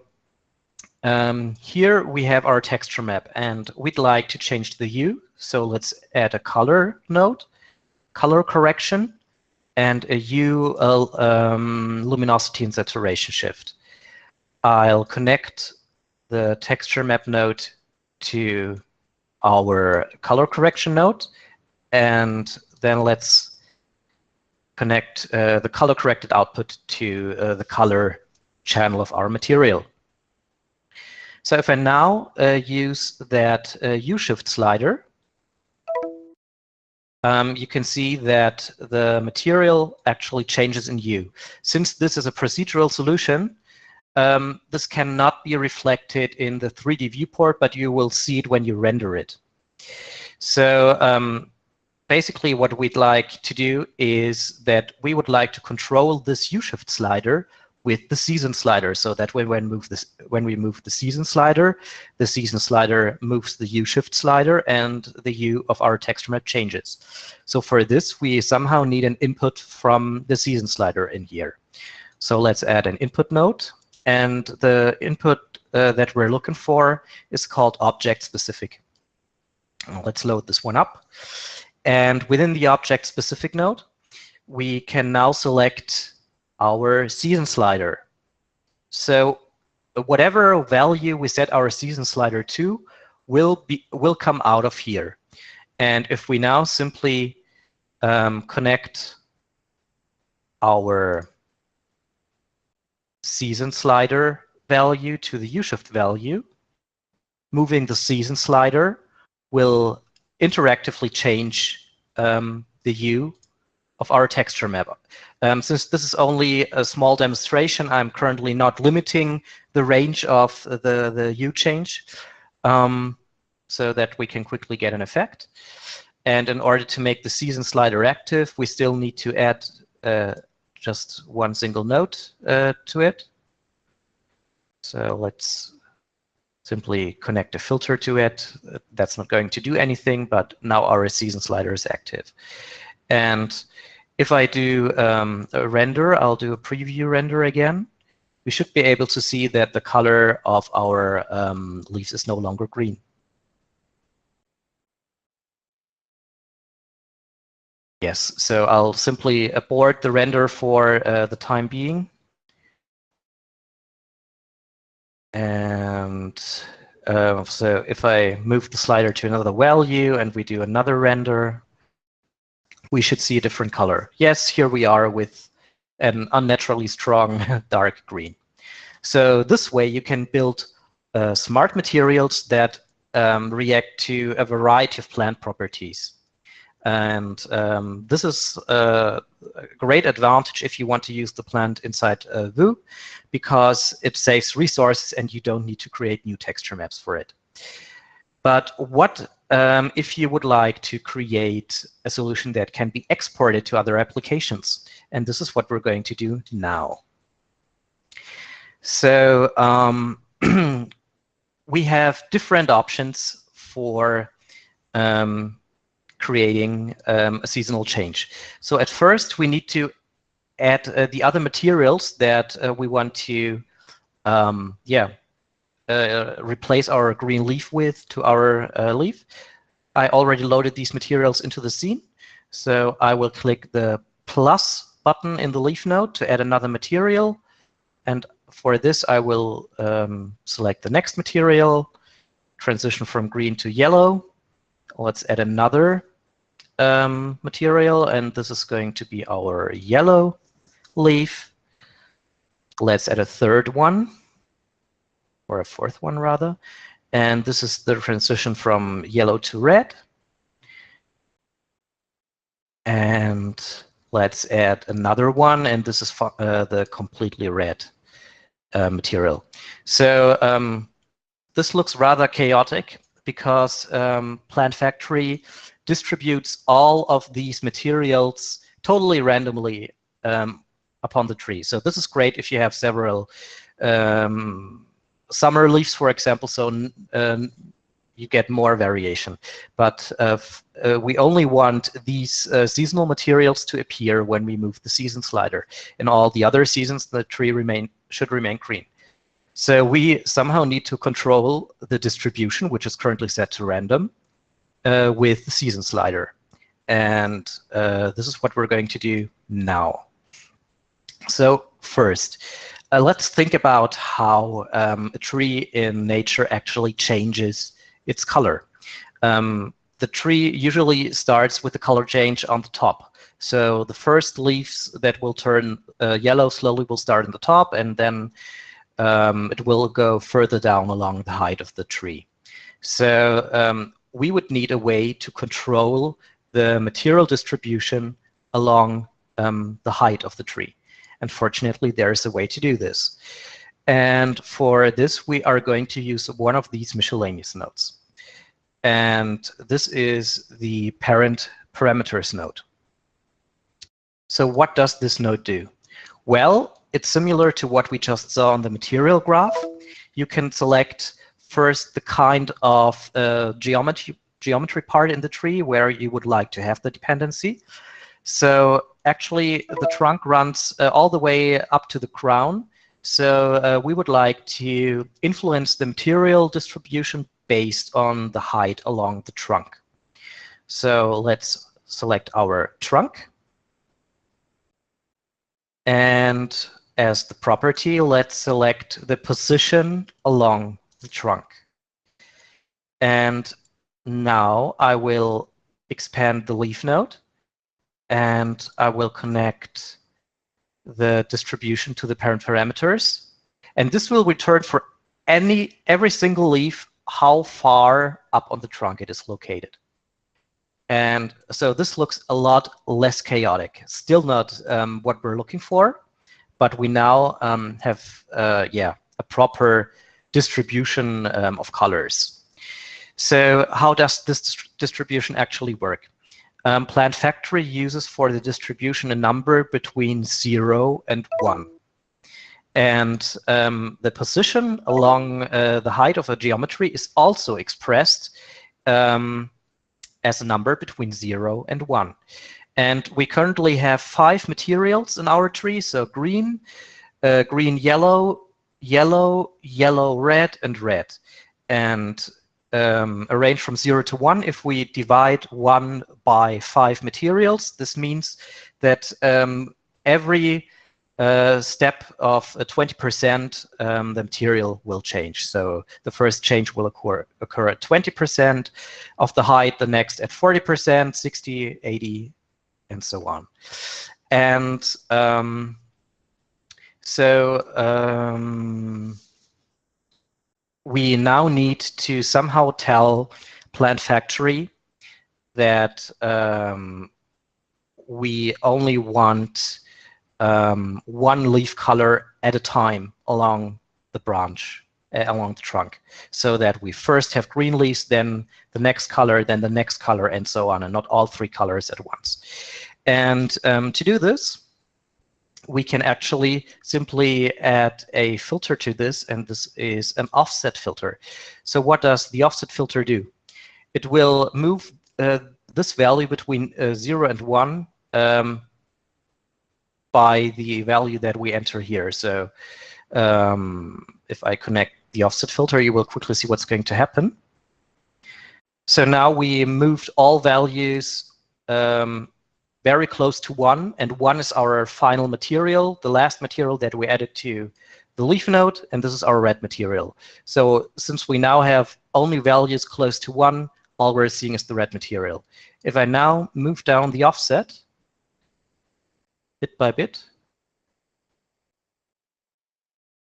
here we have our texture map, and we'd like to change the hue. So let's add a color node, color correction, and a hue, luminosity, and saturation shift. I'll connect the texture map node to our color correction node, and then let's connect the color-corrected output to the color channel of our material. So if I now use that U-shift slider, you can see that the material actually changes in hue. Since this is a procedural solution, this cannot be reflected in the 3D viewport, but you will see it when you render it. So basically what we'd like to do is that we would like to control this U-shift slider with the season slider, so that when we move the season slider moves the U-shift slider and the hue of our texture map changes. So for this, we somehow need an input from the season slider in here. So let's add an input node, and the input that we're looking for is called object specific. Let's load this one up. And within the object specific node, we can now select our season slider. So whatever value we set our season slider to will come out of here. And if we now simply connect our season slider value to the U-shift value, moving the season slider will interactively change the hue of our texture map. Since this is only a small demonstration, I'm currently not limiting the range of the hue change, so that we can quickly get an effect. And in order to make the season slider active, we still need to add just one single node to it. So let's simply connect a filter to it. That's not going to do anything, but now our season slider is active. And if I do a render, I'll do a preview render again. We should be able to see that the color of our leaves is no longer green. Yes, so I'll simply abort the render for the time being. And so if I move the slider to another value and we do another render, we should see a different color. Yes, here we are with an unnaturally strong dark green. So this way you can build smart materials that react to a variety of plant properties. And this is a great advantage if you want to use the plant inside Vue, because it saves resources and you don't need to create new texture maps for it. But what if you would like to create a solution that can be exported to other applications? And this is what we're going to do now. So we have different options for creating a seasonal change. So at first, we need to add the other materials that we want to replace our green leaf with to our leaf. I already loaded these materials into the scene. So I will click the plus button in the leaf node to add another material. And for this, I will select the next material, transition from green to yellow. Let's add another material, and this is going to be our yellow leaf. Let's add a third one, or a fourth one rather. And this is the transition from yellow to red. And let's add another one, and this is the completely red material. So this looks rather chaotic because PlantFactory distributes all of these materials totally randomly upon the tree. So this is great if you have several summer leaves, for example, so you get more variation. But we only want these seasonal materials to appear when we move the season slider. In all the other seasons, the tree should remain green. So we somehow need to control the distribution, which is currently set to random, with the season slider. And this is what we're going to do now. So first, let's think about how a tree in nature actually changes its color. The tree usually starts with the color change on the top. So the first leaves that will turn yellow slowly will start in the top, and then it will go further down along the height of the tree. So we would need a way to control the material distribution along the height of the tree. And fortunately, there is a way to do this. And for this, we are going to use one of these miscellaneous nodes. And this is the parent parameters node. So what does this node do? Well, it's similar to what we just saw on the material graph. You can select first the kind of geometry part in the tree where you would like to have the dependency. So actually, the trunk runs all the way up to the crown. So we would like to influence the material distribution based on the height along the trunk. So let's select our trunk. And as the property, let's select the position along the trunk. And now I will expand the leaf node, and I will connect the distribution to the parent parameters. And this will return for every single leaf how far up on the trunk it is located. And so this looks a lot less chaotic. Still not what we're looking for, but we now have a proper distribution of colors. So how does this distribution actually work? PlantFactory uses for the distribution a number between 0 and 1. And the position along the height of a geometry is also expressed as a number between 0 and 1. And we currently have 5 materials in our tree, so green, green, yellow, yellow, yellow, red, and red. And arranged from 0 to 1, if we divide 1 by 5 materials, this means that every step of 20%, the material will change. So the first change will occur at 20% of the height, the next at 40%, 60, 80, and so on. And we now need to somehow tell PlantFactory that we only want one leaf color at a time along the branch, along the trunk, so that we first have green leaves, then the next color, then the next color, and so on, and not all 3 colors at once. And to do this, we can actually simply add a filter to this, and this is an offset filter. So what does the offset filter do? It will move this value between 0 and 1 by the value that we enter here. So if I connect the offset filter, you will quickly see what's going to happen. So now we moved all values very close to 1, and 1 is our final material, the last material that we added to the leaf node, and this is our red material. So since we now have only values close to 1, all we're seeing is the red material. If I now move down the offset, bit by bit,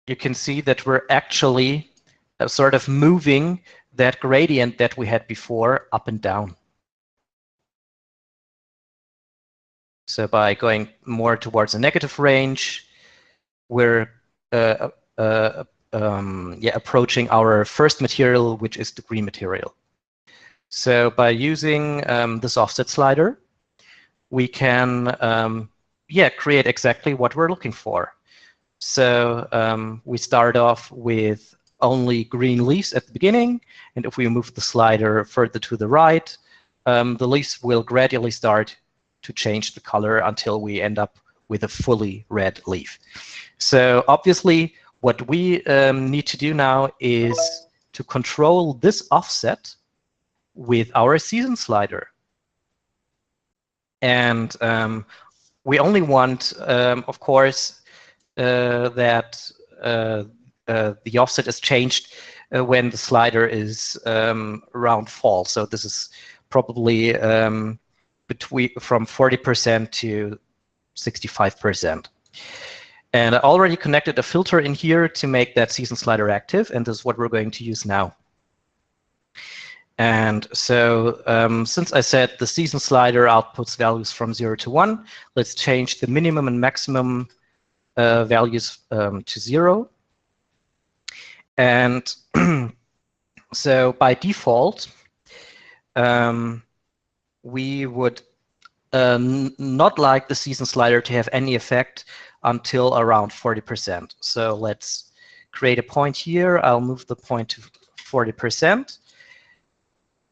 you can see that we're actually sort of moving that gradient that we had before up and down. So by going more towards the negative range, we're approaching our first material, which is the green material. So by using this offset slider, we can create exactly what we're looking for. So we start off with only green leaves at the beginning, and if we move the slider further to the right, the leaves will gradually start to change the color until we end up with a fully red leaf. So obviously, what we need to do now is to control this offset with our season slider. And we only want, of course, that the offset is changed when the slider is around fall. So this is probably from 40% to 65%. And I already connected a filter in here to make that season slider active, and this is what we're going to use now. And so since I said the season slider outputs values from 0 to 1, let's change the minimum and maximum values to 0. And so by default, we would not like the season slider to have any effect until around 40%. So let's create a point here. I'll move the point to 40%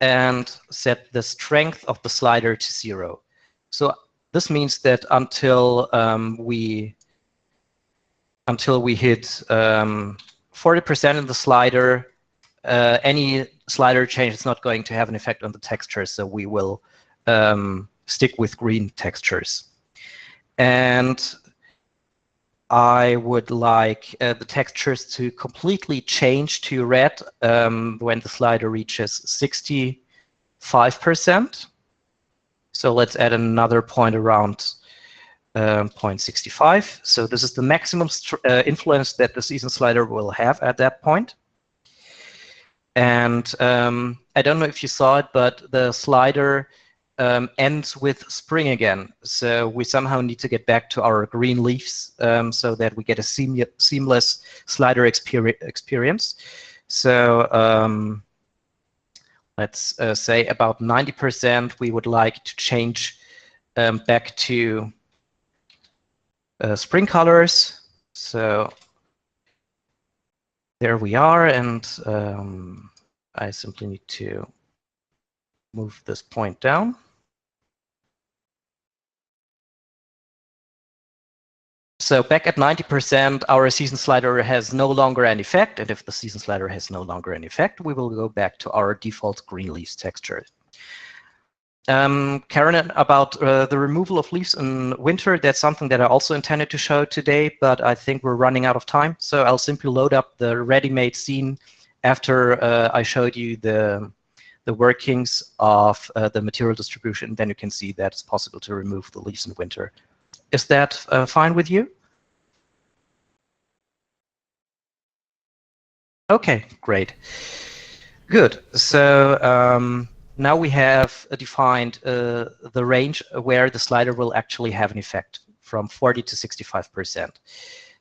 and set the strength of the slider to 0. So this means that until we hit 40% in the slider, any slider change is not going to have an effect on the texture. So we will stick with green textures. And I would like the textures to completely change to red when the slider reaches 65%. So let's add another point around 0.65. So this is the maximum influence that the season slider will have at that point. And I don't know if you saw it, but the slider ends with spring again. So we somehow need to get back to our green leaves so that we get a seamless slider experience. So let's say about 90% we would like to change back to spring colors. So there we are, and I simply need to move this point down. So back at 90%, our season slider has no longer an effect, and if the season slider has no longer an effect, we will go back to our default green leaves texture. Karen, about the removal of leaves in winter, that's something that I also intended to show today, but I think we're running out of time. So I'll simply load up the ready-made scene after I showed you the workings of the material distribution. Then you can see that it's possible to remove the leaves in winter. Is that fine with you? Okay, great. Good. So now we have defined the range where the slider will actually have an effect from 40 to 65%.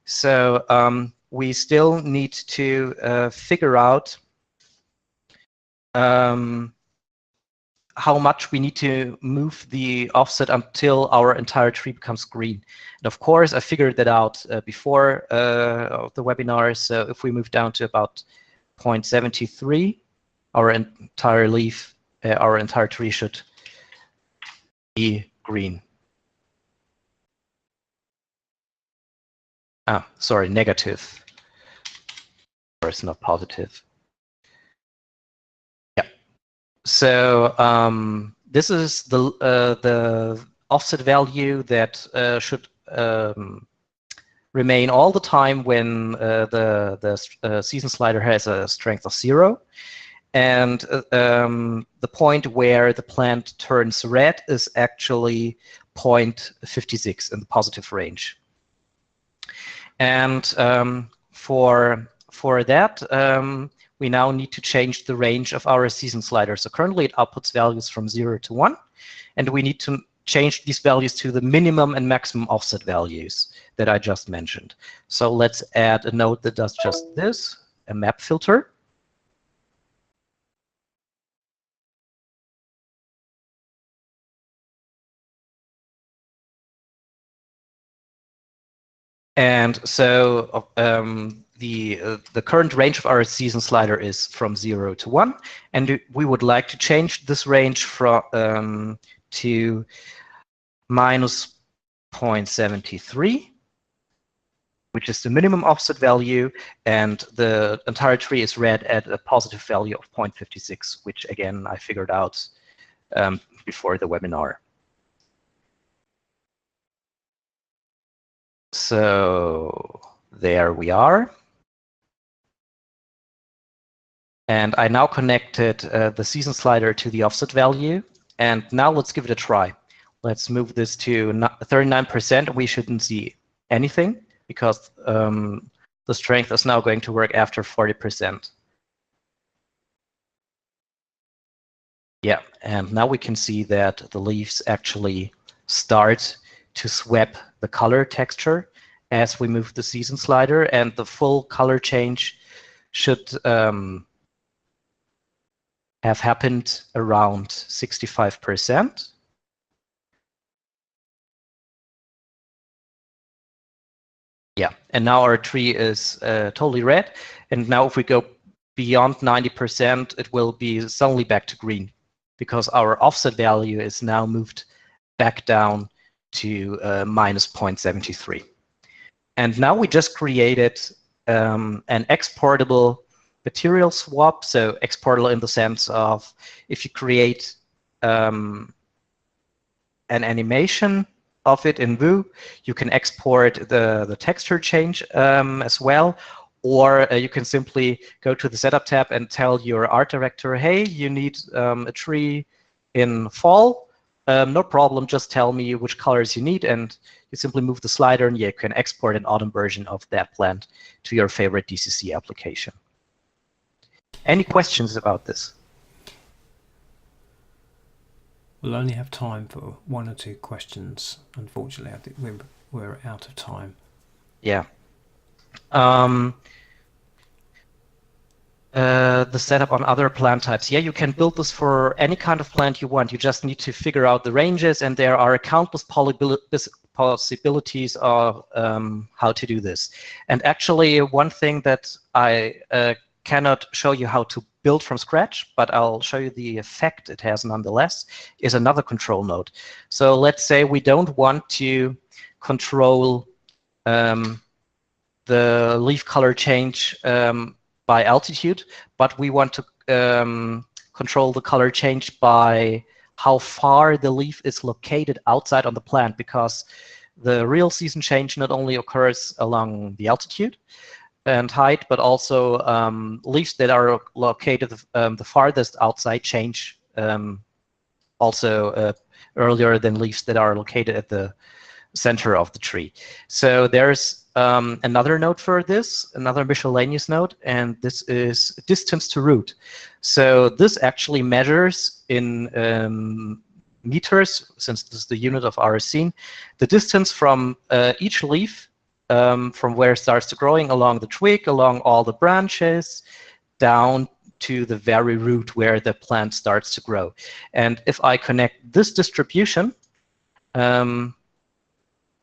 So we still need to figure out how much we need to move the offset until our entire tree becomes green. And of course, I figured that out before the webinar. So if we move down to about 0.73, our entire leaf, our entire tree should be green. Ah, sorry, negative. Or it's not positive. Yeah. So this is the offset value that should remain all the time when the season slider has a strength of 0. And the point where the plant turns red is actually 0.56 in the positive range. And for that, we now need to change the range of our season slider. So currently it outputs values from 0 to 1, and we need to change these values to the minimum and maximum offset values that I just mentioned. So let's add a node that does just this, a map filter. And so the current range of our season slider is from 0 to 1, and we would like to change this range from to minus 0.73, which is the minimum offset value, and the entire tree is red at a positive value of 0.56, which again I figured out before the webinar. So there we are. And I now connected the season slider to the offset value. And now let's give it a try. Let's move this to 39%. We shouldn't see anything because the strength is now going to work after 40%. Yeah, and now we can see that the leaves actually start to swap the color texture as we move the season slider, and the full color change should have happened around 65%. Yeah, and now our tree is totally red. And now if we go beyond 90%, it will be suddenly back to green because our offset value is now moved back down to minus 0.73. And now we just created an exportable material swap. So exportable in the sense of if you create an animation of it in Vue, you can export the texture change as well, or you can simply go to the setup tab and tell your art director, hey, you need a tree in fall. No problem, just tell me which colors you need, and you simply move the slider and you can export an autumn version of that plant to your favorite DCC application. Any questions about this? We'll only have time for one or two questions. Unfortunately, I think we're out of time. Yeah. The setup on other plant types. Yeah, you can build this for any kind of plant you want. You just need to figure out the ranges, and there are countless possibilities of how to do this. And actually, one thing that I cannot show you how to build from scratch, but I'll show you the effect it has nonetheless, is another control node. So let's say we don't want to control the leaf color change by altitude, but we want to control the color change by how far the leaf is located outside on the plant, because the real season change not only occurs along the altitude and height, but also leaves that are located the farthest outside change also earlier than leaves that are located at the center of the tree. So there's another node for this, another miscellaneous node, and this is distance to root. So this actually measures in meters, since this is the unit of our scene, the distance from each leaf from where it starts to growing along the twig, along all the branches, down to the very root where the plant starts to grow. And if I connect this distribution,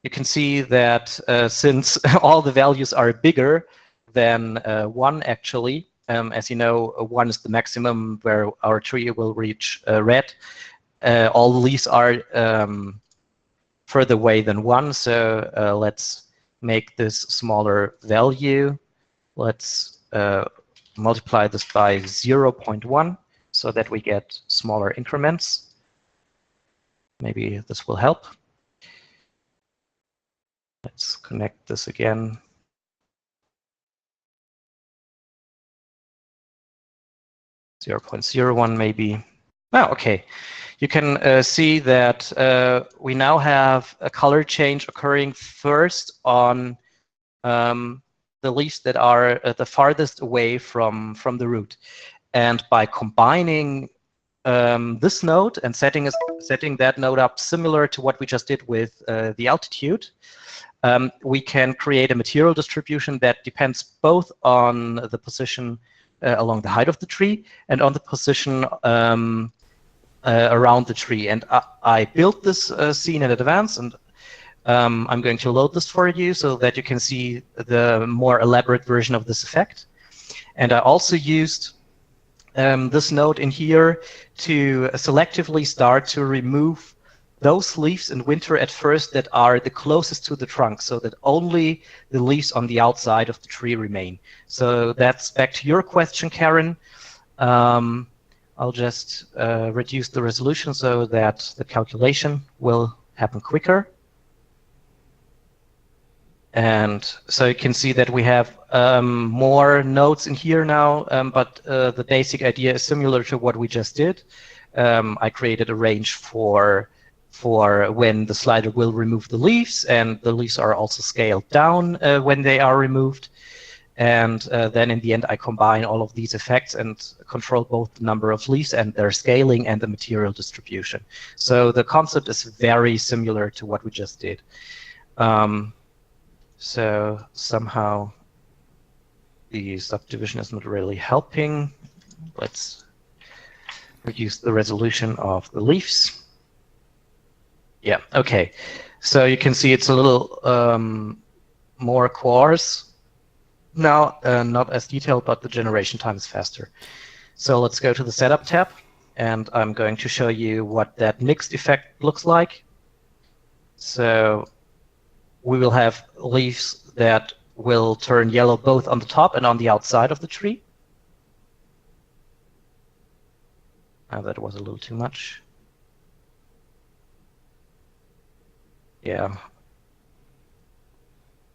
you can see that since all the values are bigger than 1 actually, as you know, 1 is the maximum where our tree will reach red. All the leaves are further away than 1, so let's make this smaller value. Let's multiply this by 0.1 so that we get smaller increments. Maybe this will help. Let's connect this again. .01 maybe. Oh, okay. You can see that we now have a color change occurring first on the leaves that are the farthest away from the root. And by combining this node and setting that node up similar to what we just did with the altitude, we can create a material distribution that depends both on the position along the height of the tree and on the position around the tree. And I built this scene in advance, and I'm going to load this for you so that you can see the more elaborate version of this effect. And I also used this node in here to selectively start to remove those leaves in winter at first that are the closest to the trunk, so that only the leaves on the outside of the tree remain. So that's back to your question, Karen. I'll just reduce the resolution so that the calculation will happen quicker. And so you can see that we have more nodes in here now, but the basic idea is similar to what we just did. I created a range for for when the slider will remove the leaves, and the leaves are also scaled down when they are removed. And then in the end, I combine all of these effects and control both the number of leaves and their scaling and the material distribution. So the concept is very similar to what we just did. So somehow the subdivision is not really helping. Let's reduce the resolution of the leaves. Yeah, okay. So you can see it's a little more coarse now, not as detailed, but the generation time is faster. So let's go to the Setup tab, and I'm going to show you what that mixed effect looks like. So we will have leaves that will turn yellow both on the top and on the outside of the tree. That was a little too much. Yeah.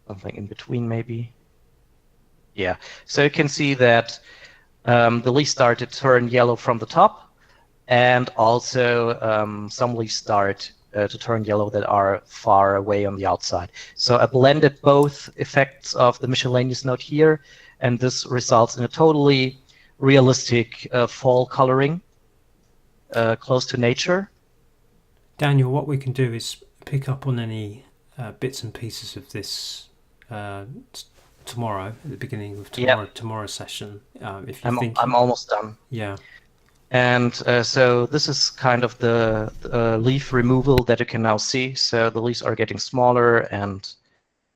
Something in between, maybe. Yeah. So you can see that the leaves start to turn yellow from the top, and also some leaves start to turn yellow that are far away on the outside. So I blended both effects of the miscellaneous note here, and this results in a totally realistic fall coloring, close to nature. Daniel, what we can do is pick up on any bits and pieces of this tomorrow, at the beginning of tomorrow's session. If you think I'm almost done. Yeah. And so this is kind of the leaf removal that you can now see. So the leaves are getting smaller and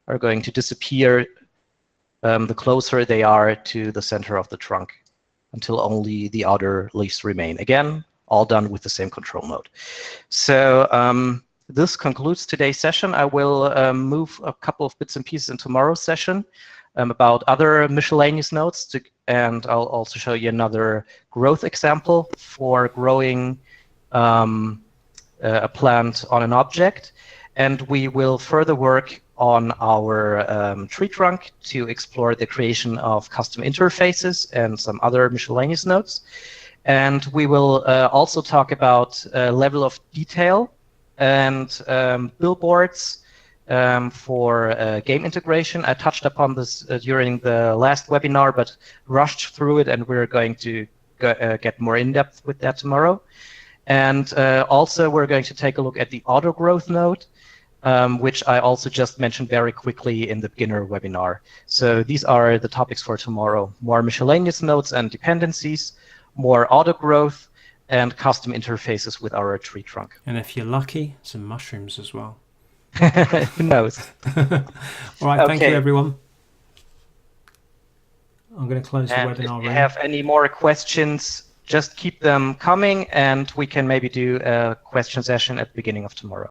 are going to disappear the closer they are to the center of the trunk, until only the outer leaves remain. Again, all done with the same control node. So this concludes today's session. I will move a couple of bits and pieces in tomorrow's session about other miscellaneous notes, and I'll also show you another growth example for growing a plant on an object. And we will further work on our tree trunk to explore the creation of custom interfaces and some other miscellaneous notes. And we will also talk about level of detail and billboards for game integration. I touched upon this during the last webinar, but rushed through it, and we're going to get more in-depth with that tomorrow. And also we're going to take a look at the auto growth node, which I also just mentioned very quickly in the beginner webinar. So these are the topics for tomorrow: more miscellaneous nodes and dependencies, more auto growth, and custom interfaces with our tree trunk. And if you're lucky, some mushrooms as well. Who knows? All right, okay. Thank you, everyone. I'm going to close the webinar. If you have any more questions, just keep them coming, and we can maybe do a question session at the beginning of tomorrow.